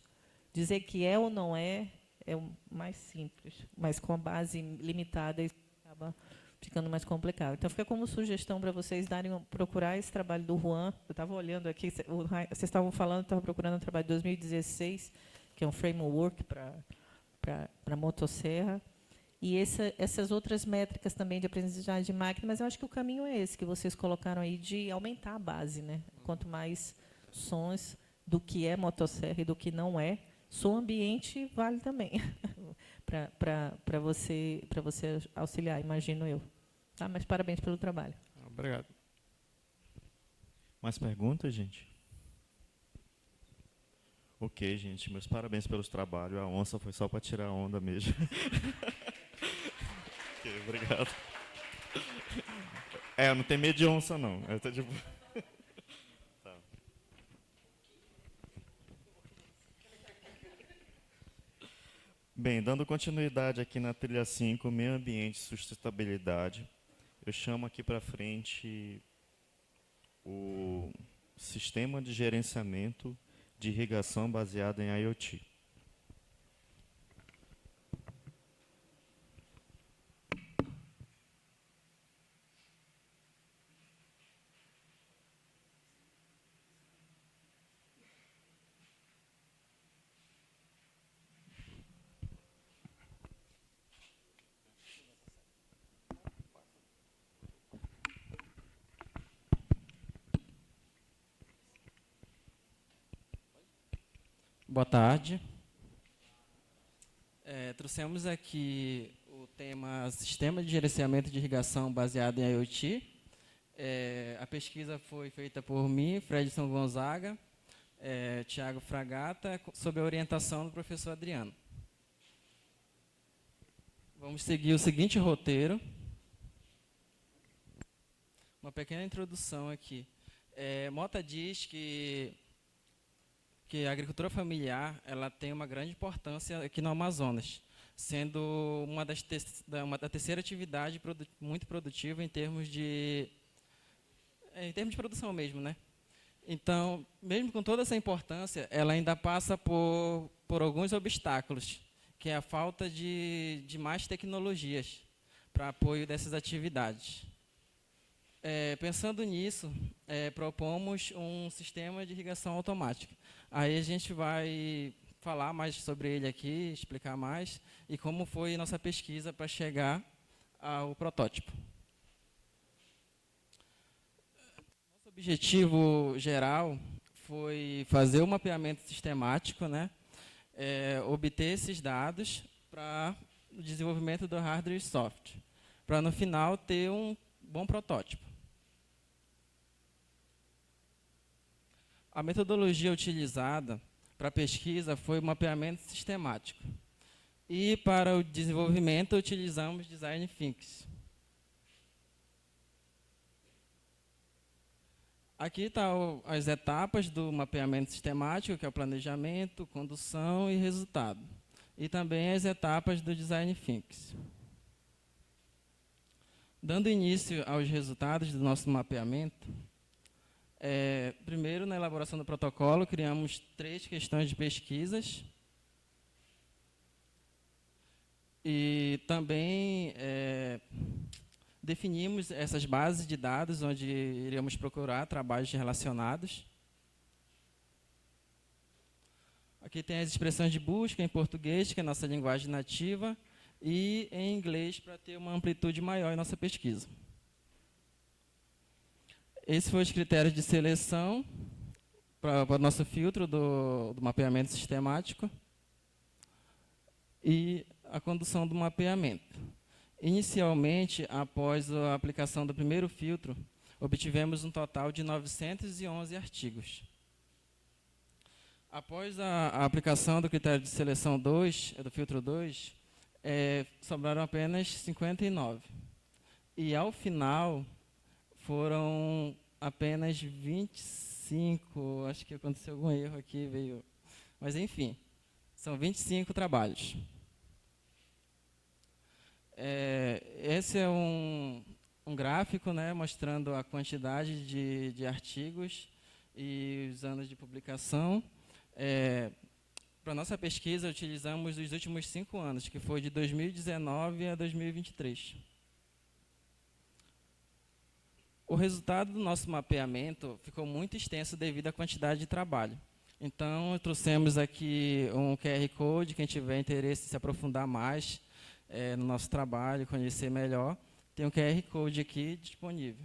Dizer que é ou não é o mais simples, mas com a base limitada acaba ficando mais complicado. Então, fica como sugestão para vocês procurar esse trabalho do Juan. Eu estava olhando aqui, vocês estavam falando, estava procurando um trabalho de 2016, que é um framework para motosserra. E essas outras métricas também de aprendizagem de máquina, mas eu acho que o caminho é esse que vocês colocaram aí, de aumentar a base, né? Quanto mais sons do que é motosserra e do que não é, som ambiente vale também para você auxiliar, imagino eu. Tá? Mas parabéns pelo trabalho. Obrigado. Mais perguntas, gente? Ok, gente, meus parabéns pelos trabalhos. A onça foi só para tirar a onda mesmo. Ok, obrigado. Eu não tenho medo de onça, não. Eu tô tipo... Tá. Bem, dando continuidade aqui na trilha 5, meio ambiente e sustentabilidade, eu chamo aqui para frente o sistema de gerenciamento de irrigação baseado em IoT. Boa tarde. Trouxemos aqui o tema Sistema de Gerenciamento de Irrigação baseado em IoT. A pesquisa foi feita por mim, Fredson Gonzaga, Tiago Fragata, sob a orientação do professor Adriano. Vamos seguir o seguinte roteiro. Uma pequena introdução aqui. Mota diz que a agricultura familiar ela tem uma grande importância aqui no Amazonas, sendo uma da terceira atividade muito produtiva em termos de produção mesmo, né? Então, mesmo com toda essa importância, ela ainda passa por alguns obstáculos, que é a falta de mais tecnologias para apoio dessas atividades. Pensando nisso, propomos um sistema de irrigação automática. Aí a gente vai falar mais sobre ele aqui, explicar mais, e como foi nossa pesquisa para chegar ao protótipo. Nosso objetivo geral foi fazer o mapeamento sistemático, né? Obter esses dados para o desenvolvimento do hardware e software, para no final ter um bom protótipo. A metodologia utilizada para a pesquisa foi o mapeamento sistemático. E para o desenvolvimento utilizamos Design Thinking. Aqui estão as etapas do mapeamento sistemático, que é o planejamento, condução e resultado. E também as etapas do Design Thinking. Dando início aos resultados do nosso mapeamento, Primeiro, na elaboração do protocolo, criamos 3 questões de pesquisas. E também definimos essas bases de dados onde iríamos procurar trabalhos relacionados. Aqui tem as expressões de busca em português, que é a nossa linguagem nativa, e em inglês, para ter uma amplitude maior em nossa pesquisa. Esses foram os critérios de seleção para o nosso filtro do mapeamento sistemático e a condução do mapeamento. Inicialmente, após a aplicação do primeiro filtro, obtivemos um total de 911 artigos. Após a aplicação do critério de seleção 2, do filtro 2, sobraram apenas 59. E, ao final, foram apenas 25, acho que aconteceu algum erro aqui, mas, enfim, são 25 trabalhos. Esse é um gráfico, né, mostrando a quantidade de artigos e os anos de publicação. Para a nossa pesquisa, utilizamos os últimos 5 anos, que foi de 2019 a 2023. O resultado do nosso mapeamento ficou muito extenso devido à quantidade de trabalho. Então, trouxemos aqui um QR Code, quem tiver interesse em se aprofundar mais no nosso trabalho, conhecer melhor, tem um QR Code aqui disponível.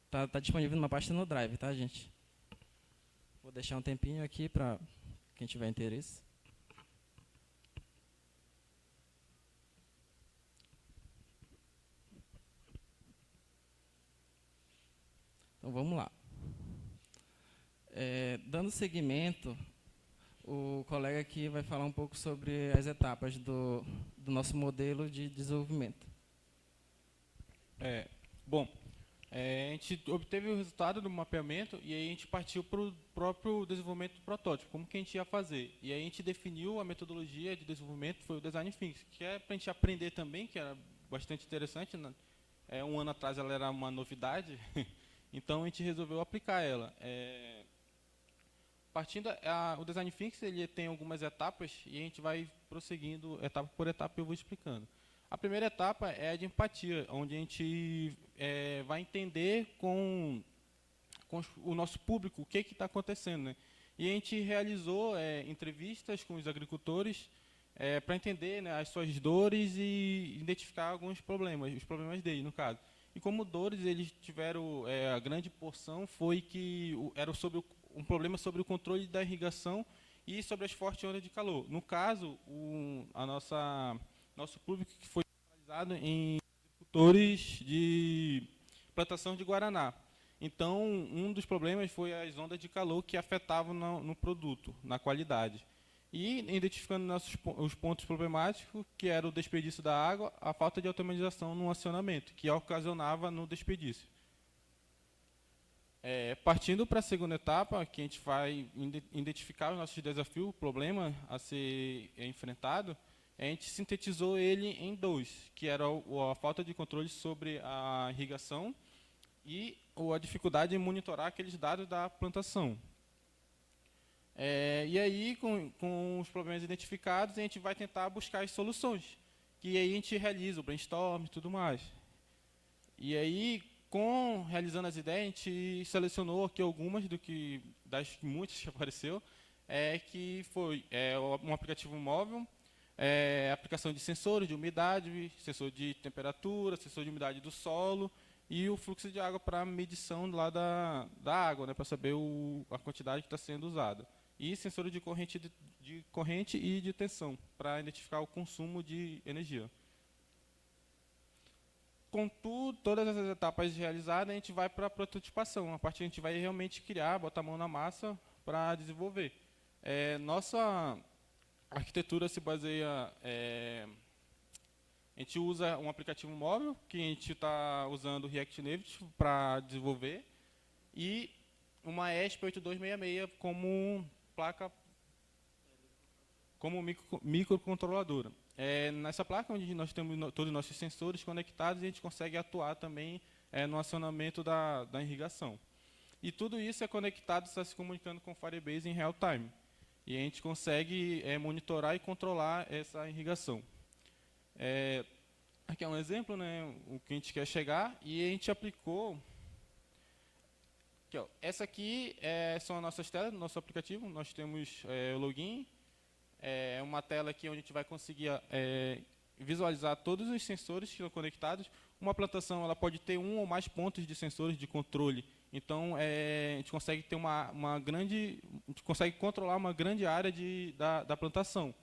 Tá disponível numa pasta no Drive, tá, gente? Vou deixar um tempinho aqui para quem tiver interesse. Então, vamos lá. Dando seguimento, o colega aqui vai falar um pouco sobre as etapas do nosso modelo de desenvolvimento. A gente obteve o resultado do mapeamento e aí a gente partiu para o próprio desenvolvimento do protótipo, como que a gente ia fazer. E aí a gente definiu a metodologia de desenvolvimento, foi o Design Thinking, que é para a gente aprender também, que era bastante interessante. Né? 1 ano atrás ela era uma novidade, então a gente resolveu aplicar ela. O Design Thinking ele tem algumas etapas e a gente vai prosseguindo etapa por etapa e eu vou explicando. A primeira etapa é a de empatia, onde a gente vai entender com o nosso público o que está acontecendo. Né? E a gente realizou entrevistas com os agricultores para entender, né, as suas dores e identificar alguns problemas, os problemas deles, no caso. E como dores, eles tiveram, a grande porção foi que era sobre um problema sobre o controle da irrigação e sobre as fortes ondas de calor. No caso, nosso público que foi realizado em agricultores de plantação de guaraná. Então, um dos problemas foi as ondas de calor que afetavam no produto, na qualidade. E identificando os pontos problemáticos, que era o desperdício da água, a falta de automatização no acionamento, que ocasionava no desperdício. Partindo para a segunda etapa, que a gente vai identificar os nossos desafios, o problema a ser enfrentado, a gente sintetizou ele em 2, que era a falta de controle sobre a irrigação e a dificuldade em monitorar aqueles dados da plantação. E aí, com os problemas identificados, a gente vai tentar buscar as soluções, que aí a gente realiza o brainstorm e tudo mais. E aí, realizando as ideias, a gente selecionou aqui algumas das muitas que apareceu, que foi um aplicativo móvel, aplicação de sensores de umidade, sensor de temperatura, sensor de umidade do solo e o fluxo de água para medição lá da água, né, para saber a quantidade que está sendo usada. E sensor de corrente e de tensão, para identificar o consumo de energia. Contudo, todas essas etapas realizadas, a gente vai para a prototipação. A parte a gente vai realmente criar, botar a mão na massa para desenvolver. Nossa arquitetura se baseia... a gente usa um aplicativo móvel, que a gente está usando o React Native para desenvolver, e uma ESP 8266 como placa, como microcontroladora. Nessa placa, onde nós temos todos os nossos sensores conectados, a gente consegue atuar também no acionamento da irrigação. E tudo isso é conectado, está se comunicando com o Firebase em real time. E a gente consegue monitorar e controlar essa irrigação. Aqui é um exemplo, né, o que a gente quer chegar, e a gente aplicou... Aqui, ó, essa aqui são as nossas telas do nosso aplicativo. Nós temos o login, uma tela aqui onde a gente vai conseguir visualizar todos os sensores que estão conectados. Uma plantação ela pode ter um ou mais pontos de sensores de controle. Então, a gente consegue ter a gente consegue controlar uma grande área da plantação,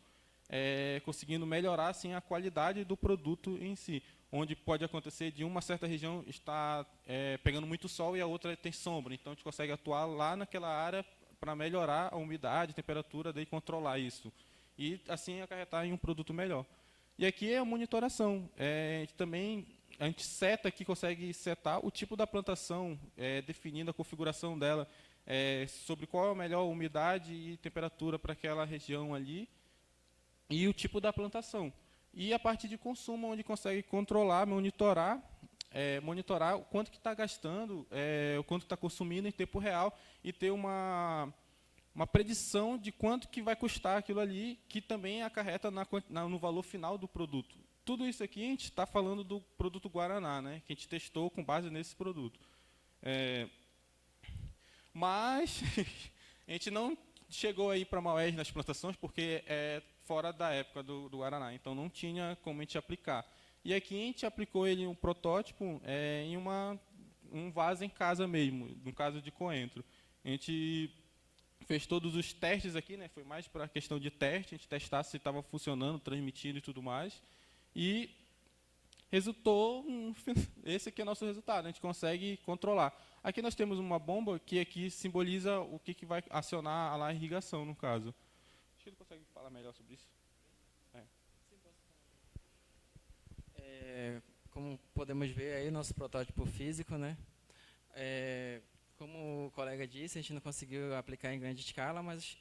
conseguindo melhorar assim, a qualidade do produto em si. Onde pode acontecer de uma certa região estar pegando muito sol e a outra tem sombra. Então, a gente consegue atuar lá naquela área para melhorar a umidade, a temperatura, daí controlar isso. E, assim, acarretar em um produto melhor. E aqui é a monitoração. A gente seta aqui, consegue setar o tipo da plantação, definindo a configuração dela, sobre qual é a melhor umidade e temperatura para aquela região ali, e o tipo da plantação. E a parte de consumo, onde consegue controlar, monitorar o quanto que está gastando, o quanto está consumindo em tempo real, e ter uma predição de quanto que vai custar aquilo ali, que também acarreta no valor final do produto. Tudo isso aqui a gente está falando do produto Guaraná, né, que a gente testou com base nesse produto. Mas a gente não chegou aí para Maués nas plantações, porque fora da época do Guaraná, então não tinha como a gente aplicar. E aqui a gente aplicou ele um protótipo em um vaso em casa mesmo, no caso de coentro. A gente fez todos os testes aqui, né? Foi mais para a questão de teste, a gente testar se estava funcionando, transmitindo e tudo mais. E resultou, esse aqui é o nosso resultado, a gente consegue controlar. Aqui nós temos uma bomba que aqui simboliza o que vai acionar a irrigação, no caso. Acho que ele consegue falar melhor sobre isso. Como podemos ver aí, nosso protótipo físico, né? Como o colega disse, a gente não conseguiu aplicar em grande escala, mas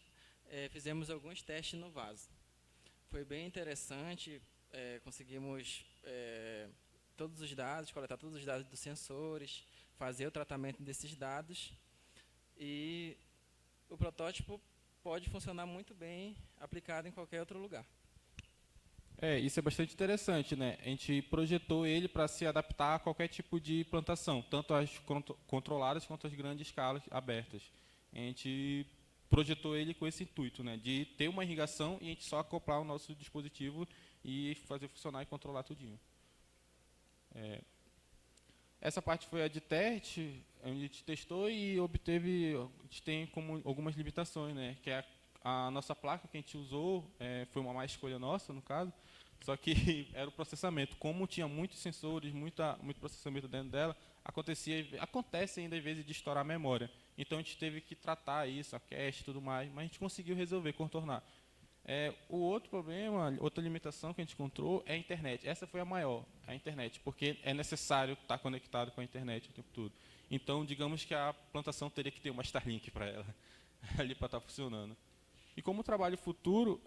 fizemos alguns testes no vaso. Foi bem interessante, conseguimos todos os dados, coletar todos os dados dos sensores, fazer o tratamento desses dados, e o protótipo pode funcionar muito bem aplicado em qualquer outro lugar. Isso é bastante interessante, né? A gente projetou ele para se adaptar a qualquer tipo de plantação, tanto as controladas quanto as grandes escalas abertas. A gente projetou ele com esse intuito, né, de ter uma irrigação e a gente só acoplar o nosso dispositivo e fazer funcionar e controlar tudinho. Essa parte foi a de teste, a gente testou e obteve, a gente tem como algumas limitações, né, que é a nossa placa que a gente usou, foi uma má escolha nossa, no caso, só que era o processamento. Como tinha muitos sensores, muito processamento dentro dela, acontece ainda às vezes de estourar a memória. Então a gente teve que tratar isso, a cache e tudo mais, mas a gente conseguiu resolver, contornar. O outro problema, outra limitação que a gente encontrou é a internet. Essa foi a maior, a internet, porque é necessário estar conectado com a internet o tempo todo. Então, digamos que a plantação teria que ter uma Starlink para ela, ali para estar funcionando. E como trabalho futuro,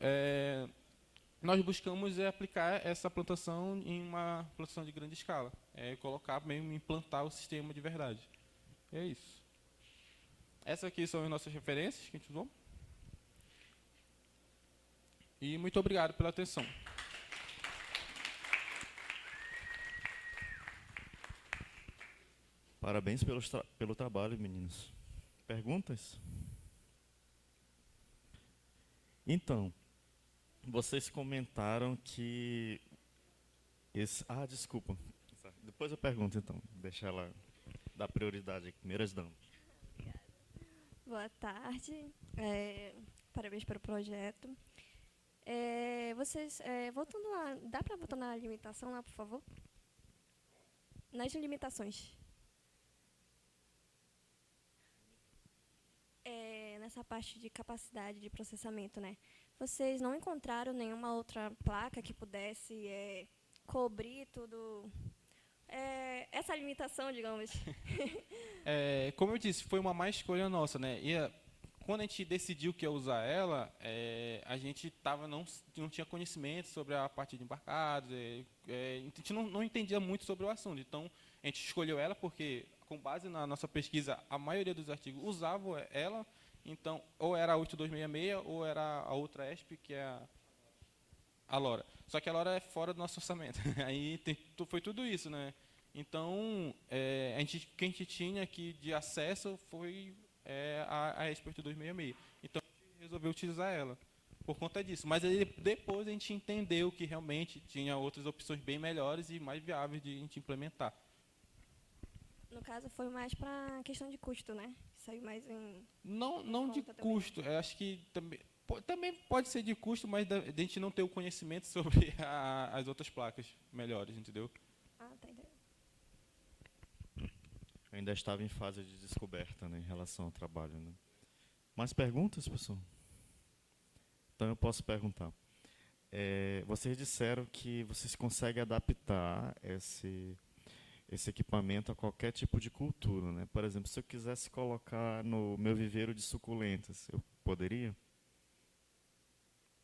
nós buscamos aplicar essa plantação em uma plantação de grande escala. Colocar mesmo, implantar o sistema de verdade. É isso. Essas aqui são as nossas referências que a gente usou. E muito obrigado pela atenção. Parabéns pelo trabalho, meninos. Perguntas? Então, vocês comentaram que... desculpa. Depois eu pergunto, então. Deixa ela dar prioridade aqui. Primeiras damas. Obrigada. Boa tarde. Parabéns pelo projeto. Voltando lá, dá para voltar na limitação lá, por favor? Nas limitações. Nessa parte de capacidade de processamento, né? Vocês não encontraram nenhuma outra placa que pudesse cobrir tudo, essa limitação, digamos? Como eu disse, foi uma má escolha nossa, né? Quando a gente decidiu que ia usar ela, a gente não tinha conhecimento sobre a parte de embarcados, a gente não entendia muito sobre o assunto. Então, a gente escolheu ela porque com base na nossa pesquisa, a maioria dos artigos usavam ela. Então, ou era a USP 266 ou era a outra ESP, que é a LoRa. Só que a LoRa é fora do nosso orçamento. Aí foi tudo isso, né? Então, o que a gente tinha aqui de acesso foi a ESP 266. Então, a gente resolveu utilizar ela por conta disso. Mas aí, depois a gente entendeu que realmente tinha outras opções bem melhores e mais viáveis de a gente implementar. No caso, foi mais para questão de custo, né? Saiu mais em... Não de custo. Eu acho que também pode ser de custo, mas da gente não ter o conhecimento sobre as outras placas melhores, entendeu? Ah, tá entendendo. Ainda estava em fase de descoberta, né, em relação ao trabalho, né? Mais perguntas, pessoal? Então eu posso perguntar. Vocês disseram que vocês conseguem adaptar esse equipamento a qualquer tipo de cultura, né? Por exemplo, se eu quisesse colocar no meu viveiro de suculentas, eu poderia?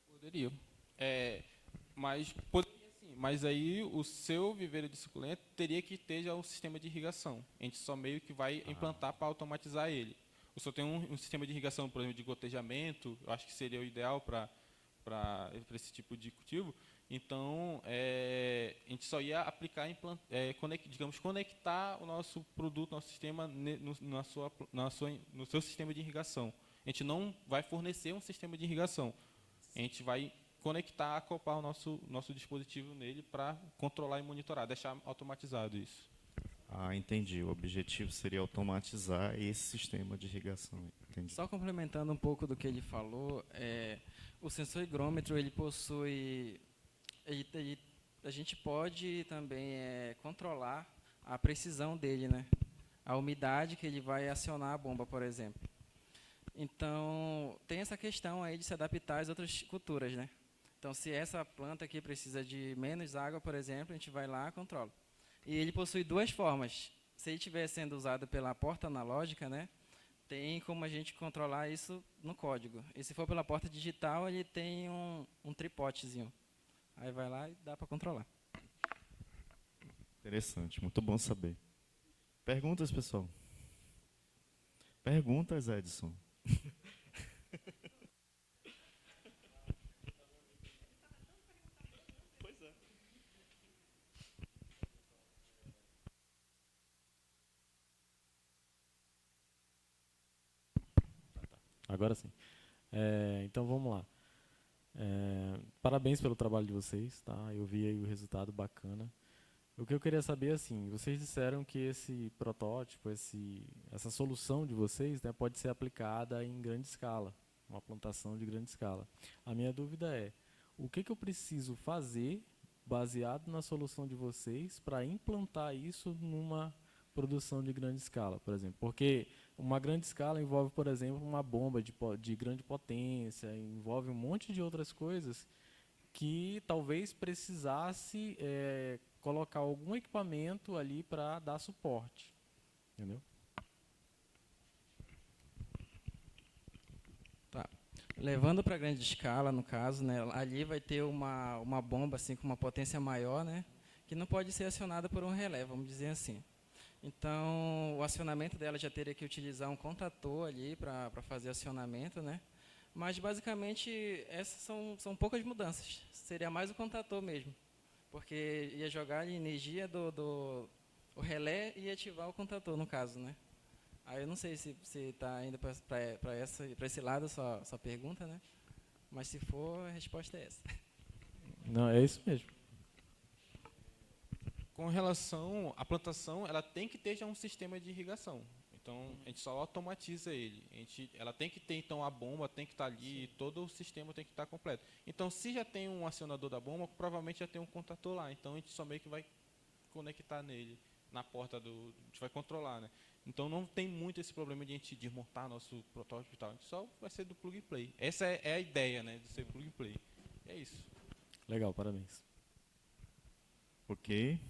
Poderia. Mas poderia sim. Mas aí o seu viveiro de suculenta teria que ter já um sistema de irrigação. A gente só meio que vai implantar para automatizar ele. O senhor tem um sistema de irrigação, por exemplo, de gotejamento, eu acho que seria o ideal para esse tipo de cultivo. Então, a gente só ia aplicar, conectar o nosso produto, nosso sistema no seu sistema de irrigação. A gente não vai fornecer um sistema de irrigação. A gente vai conectar, acoplar o nosso dispositivo nele para controlar e monitorar, deixar automatizado isso. Ah, entendi. O objetivo seria automatizar esse sistema de irrigação. Entendi. Só complementando um pouco do que ele falou, o sensor higrômetro ele possui... a gente pode também controlar a precisão dele, né? A umidade que ele vai acionar a bomba, por exemplo. Então, tem essa questão aí de se adaptar às outras culturas, né? Então, se essa planta aqui precisa de menos água, por exemplo, a gente vai lá e controla. E ele possui duas formas. Se ele estiver sendo usado pela porta analógica, né, tem como a gente controlar isso no código. E se for pela porta digital, ele tem um tripotezinho. Aí vai lá e dá para controlar. Interessante, muito bom saber. Perguntas, pessoal? Perguntas, Edson? Pois é. Agora sim. Então vamos lá. Parabéns pelo trabalho de vocês, tá? Eu vi aí o resultado bacana. O que eu queria saber, assim, vocês disseram que esse protótipo, essa solução de vocês, né, pode ser aplicada em grande escala, uma plantação de grande escala. A minha dúvida é, o que eu preciso fazer, baseado na solução de vocês, para implantar isso numa produção de grande escala, por exemplo? Porque uma grande escala envolve, por exemplo, uma bomba de grande potência, envolve um monte de outras coisas que talvez precisasse colocar algum equipamento ali para dar suporte, entendeu? Tá. Levando para grande escala, no caso, né, ali vai ter uma bomba assim com uma potência maior, né, que não pode ser acionada por um relé, vamos dizer assim. Então, o acionamento dela já teria que utilizar um contator ali para fazer acionamento, né? Mas, basicamente, essas são poucas mudanças. Seria mais o contator mesmo, porque ia jogar a energia o relé e ativar o contator, no caso, né? Aí eu não sei se está indo para esse lado a sua pergunta, né? Mas, se for, a resposta é essa. Não, é isso mesmo. Com relação à plantação, ela tem que ter já um sistema de irrigação. Então, a gente só automatiza ele. Ela tem que ter, então, a bomba tem que estar ali, todo o sistema tem que estar completo. Então, se já tem um acionador da bomba, provavelmente já tem um contator lá. Então, a gente só meio que vai conectar nele, na porta a gente vai controlar, né? Então, não tem muito esse problema de a gente desmontar nosso protótipo e tal. A gente só vai ser do plug and play. Essa é a ideia, né, de ser plug and play. É isso. Legal, parabéns. Ok.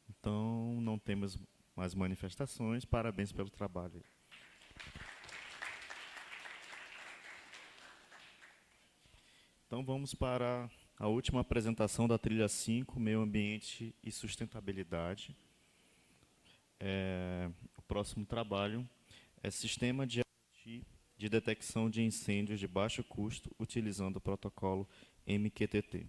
Então, não temos mais manifestações. Parabéns pelo trabalho. Então, vamos para a última apresentação da trilha 5, Meio Ambiente e Sustentabilidade. O próximo trabalho é Sistema de IoT de detecção de incêndios de baixo custo utilizando o protocolo MQTT.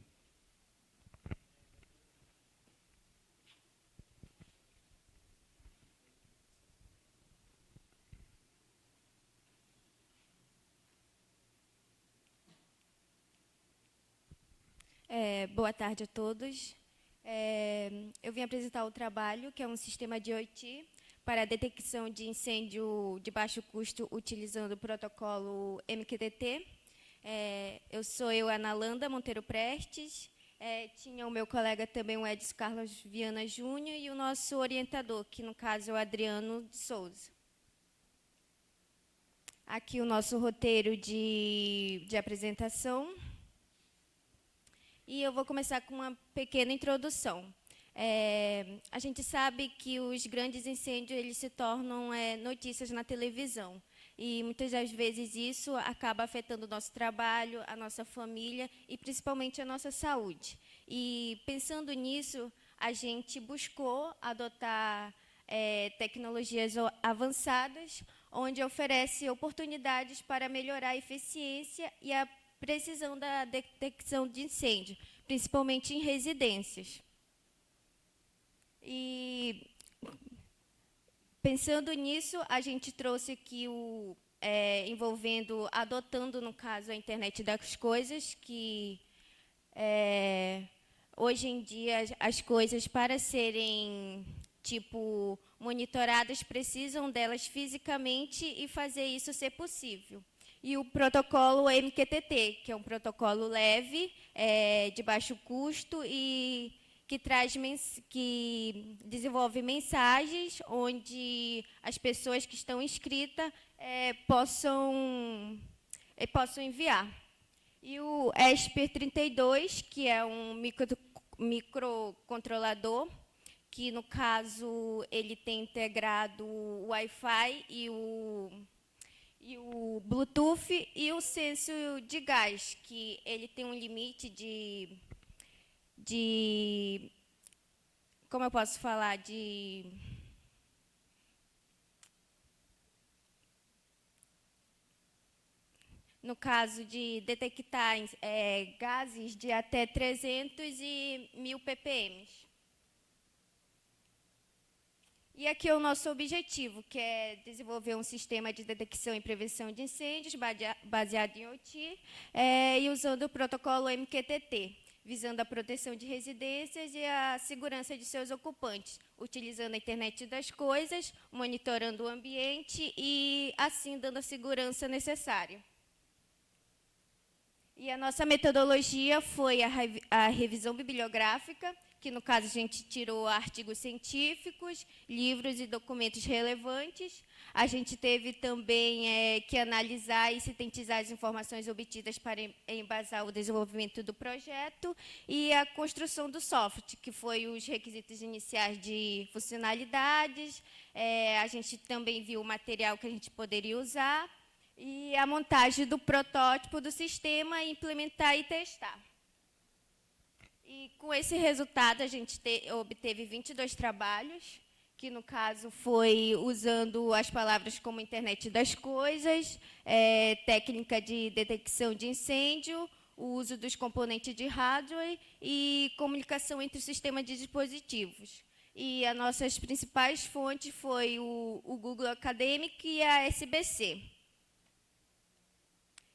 Boa tarde a todos. Eu vim apresentar o trabalho, que é um sistema de IoT para a detecção de incêndio de baixo custo utilizando o protocolo MQTT. Eu sou Ana Landa Monteiro Prestes, tinha o meu colega também, o Edson Carlos Viana Júnior, e o nosso orientador, que no caso é o Adriano de Souza. Aqui o nosso roteiro de apresentação. E eu vou começar com uma pequena introdução. A gente sabe que os grandes incêndios eles se tornam notícias na televisão. E, muitas das vezes, isso acaba afetando o nosso trabalho, a nossa família e, principalmente, a nossa saúde. E, pensando nisso, a gente buscou adotar tecnologias avançadas, onde oferece oportunidades para melhorar a eficiência e a precisão da detecção de incêndio, principalmente em residências. E, pensando nisso, a gente trouxe aqui adotando, no caso, a internet das coisas, que hoje em dia as coisas, para serem monitoradas, precisam delas fisicamente e fazer isso ser possível. E o protocolo MQTT, que é um protocolo leve, de baixo custo e que desenvolve mensagens onde as pessoas que estão inscritas possam enviar. E o ESP32, que é um microcontrolador, que, no caso, ele tem integrado o Wi-Fi e o Bluetooth e o senso de gás, que ele tem um limite como eu posso falar, no caso de detectar gases de até 300 e 1000 ppm. E aqui é o nosso objetivo, que é desenvolver um sistema de detecção e prevenção de incêndios baseado em IoT e usando o protocolo MQTT, visando a proteção de residências e a segurança de seus ocupantes, utilizando a internet das coisas, monitorando o ambiente e, assim, dando a segurança necessária. E a nossa metodologia foi a revisão bibliográfica, que, no caso, a gente tirou artigos científicos, livros e documentos relevantes. A gente teve também que analisar e sintetizar as informações obtidas para embasar o desenvolvimento do projeto e a construção do software, que foi os requisitos iniciais de funcionalidades. A gente também viu o material que a gente poderia usar e a montagem do protótipo do sistema, implementar e testar. E, com esse resultado, a gente obteve 22 trabalhos, que, no caso, foi usando as palavras como internet das coisas, técnica de detecção de incêndio, o uso dos componentes de hardware e comunicação entre o sistema de dispositivos. E as nossas principais fontes foi o Google Academic e a SBC.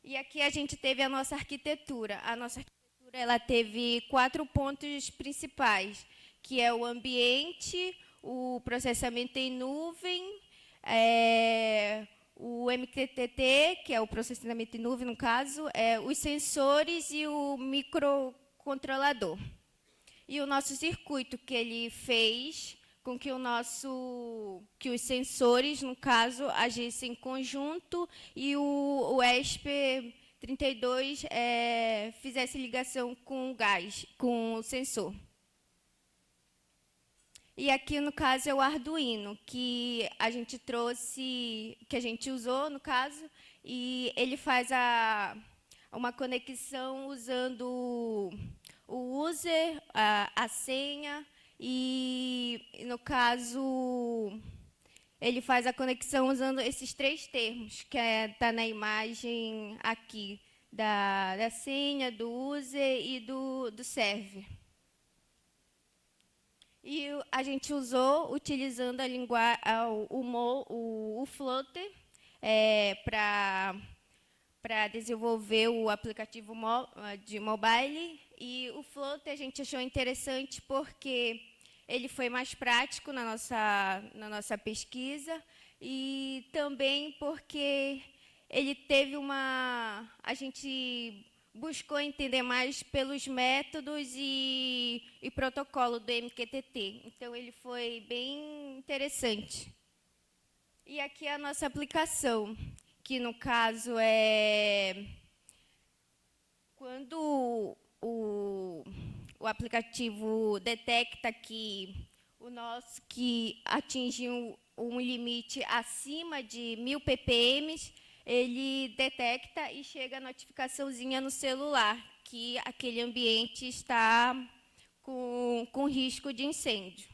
E aqui a gente teve a nossa arquitetura. A nossa arquitetura ela teve 4 pontos principais, que é o ambiente, o processamento em nuvem, o MQTT, que é o processamento em nuvem, no caso, os sensores e o microcontrolador. E o nosso circuito, que ele fez com que que os sensores, no caso, agissem em conjunto e o ESP32 fizesse ligação com o gás, com o sensor. E aqui, no caso, é o Arduino, que a gente trouxe, que a gente usou, no caso, e ele faz uma conexão usando o user, a senha E, no caso, ele faz a conexão usando esses 3 termos, que está na imagem aqui, da senha, do user e do server. E a gente usou, utilizando a o Flutter, para desenvolver o aplicativo de mobile. E o Flutter a gente achou interessante porque ele foi mais prático na nossa pesquisa e também porque ele teve a gente buscou entender mais pelos métodos e protocolo do MQTT. Então, ele foi bem interessante. E aqui é a nossa aplicação, que, no caso, quando o aplicativo detecta que que atingiu um limite acima de 1000 ppm, ele detecta e chega a notificaçãozinha no celular que aquele ambiente está com risco de incêndio.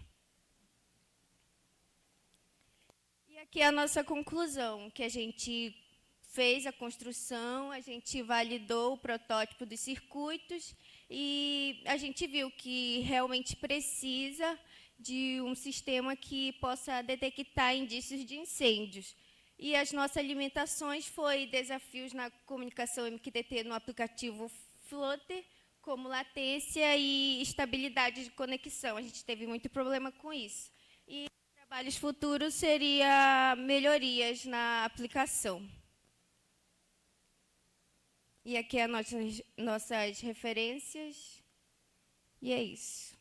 E aqui é a nossa conclusão, que a gente fez a construção, a gente validou o protótipo dos circuitos e a gente viu que realmente precisa de um sistema que possa detectar indícios de incêndios. E as nossas limitações foram desafios na comunicação MQTT no aplicativo Flutter, como latência e estabilidade de conexão. A gente teve muito problema com isso. E trabalhos futuros seria melhorias na aplicação. E aqui as nossas referências. E é isso.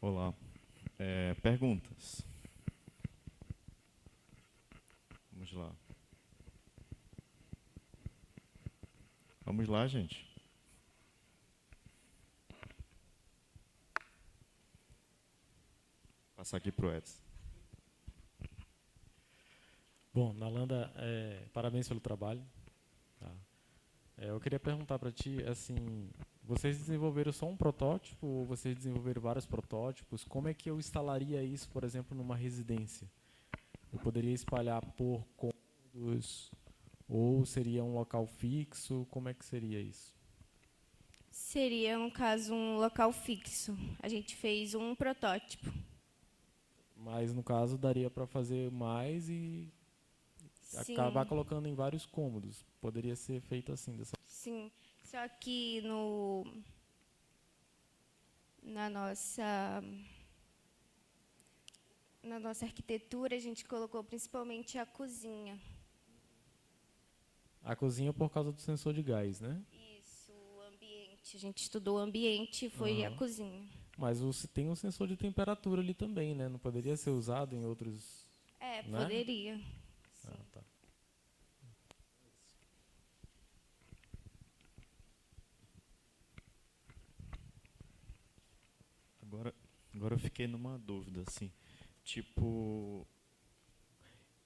Olá. Perguntas? Vamos lá. Vamos lá, gente. Passar aqui para o Edson. Bom, Nalanda, parabéns pelo trabalho. Tá. Eu queria perguntar para ti, assim, vocês desenvolveram só um protótipo ou vocês desenvolveram vários protótipos? Como é que eu instalaria isso, por exemplo, numa residência? Eu poderia espalhar por cômodos ou seria um local fixo? Como é que seria isso? Seria, no caso, um local fixo. A gente fez um protótipo. Mas, no caso, daria para fazer mais e Sim. acabar colocando em vários cômodos. Poderia ser feito assim, dessa. Sim, só que na nossa arquitetura a gente colocou principalmente a cozinha. A cozinha por causa do sensor de gás, né? Isso, o ambiente. A gente estudou o ambiente e foi a cozinha. Mas tem um sensor de temperatura ali também, né? Não poderia ser usado em outros... né? Poderia. Sim. Tá. Agora eu fiquei numa dúvida, assim. Tipo,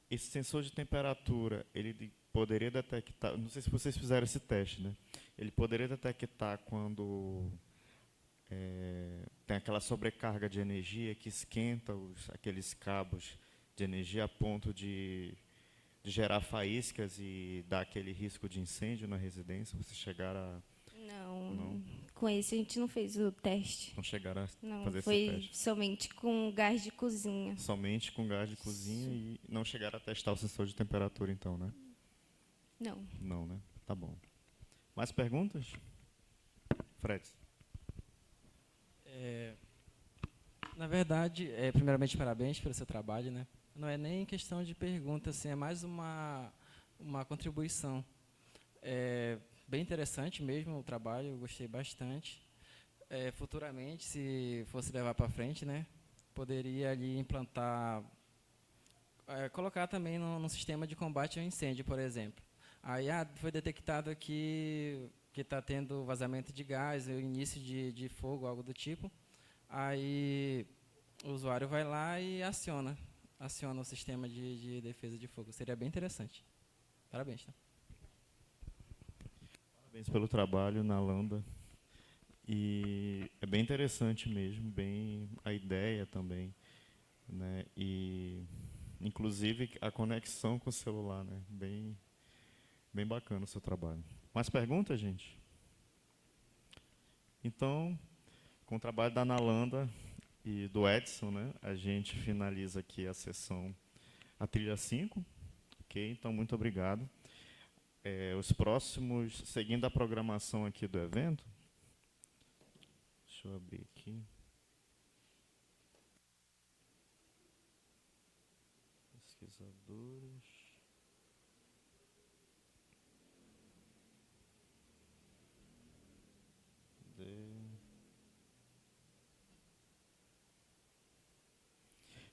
esse sensor de temperatura, ele poderia detectar... Não sei se vocês fizeram esse teste, né? Ele poderia detectar quando tem aquela sobrecarga de energia que esquenta aqueles cabos de energia a ponto de gerar faíscas e dar aquele risco de incêndio na residência? Vocês chegaram a... Não. Com esse a gente não fez o teste. Não chegaram a fazer esse foi teste? somente com gás de cozinha. Somente com gás de cozinha. Sim. E não chegaram a testar o sensor de temperatura, então, né? Não. Não, né? Tá bom. Mais perguntas? Fred. Na verdade, primeiramente, parabéns pelo seu trabalho, né? Não é nem questão de pergunta, assim, é mais uma contribuição. Bem interessante mesmo o trabalho, eu gostei bastante. Futuramente, se fosse levar para frente, né, poderia ali implantar, colocar também no sistema de combate ao incêndio, por exemplo. Aí foi detectado aqui que está tendo vazamento de gás, o início de fogo, algo do tipo. Aí o usuário vai lá e aciona aciona o sistema de defesa de fogo. Seria bem interessante. Parabéns, tá? Parabéns pelo trabalho, Nalanda. E é bem interessante mesmo, bem a ideia também, né? E inclusive a conexão com o celular, né? Bem bacana o seu trabalho. Mais perguntas, gente? Então, com o trabalho da Nalanda e do Edson, né, a gente finaliza aqui a sessão, a trilha 5. Ok? Então, muito obrigado. Os próximos, seguindo a programação aqui do evento, deixa eu abrir aqui. Pesquisadores.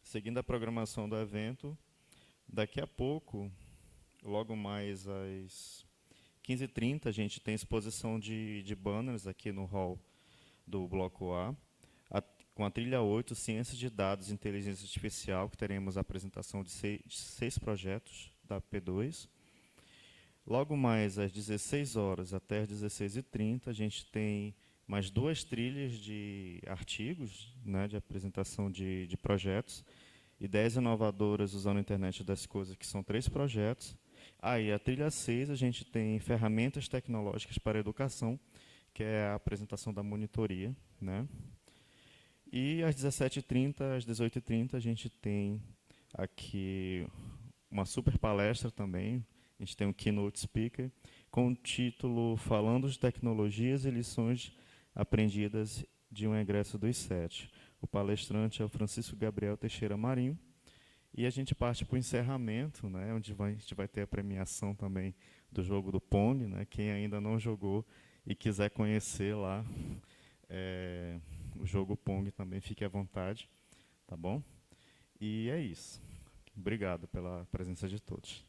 Seguindo a programação do evento, daqui a pouco, logo mais às 15h30, a gente tem exposição de banners aqui no hall do Bloco A, com a trilha 8, Ciências de Dados e Inteligência Artificial, que teremos a apresentação de seis projetos da P2. Logo mais às 16 horas até às 16h30, a gente tem mais 2 trilhas de artigos, né, de apresentação de projetos, ideias inovadoras usando a internet das coisas, que são 3 projetos. E a trilha 6, a gente tem ferramentas tecnológicas para a educação, que é a apresentação da monitoria, né? E às 17h30, às 18h30, a gente tem aqui uma super palestra também. A gente tem um keynote speaker com o título Falando de Tecnologias e Lições Aprendidas de um Egresso dos 7. O palestrante é o Francisco Gabriel Teixeira Marinho. E a gente parte para o encerramento, né, onde a gente vai ter a premiação também do jogo do Pong, né? Quem ainda não jogou e quiser conhecer lá o jogo Pong também, fique à vontade, tá bom? E é isso. Obrigado pela presença de todos.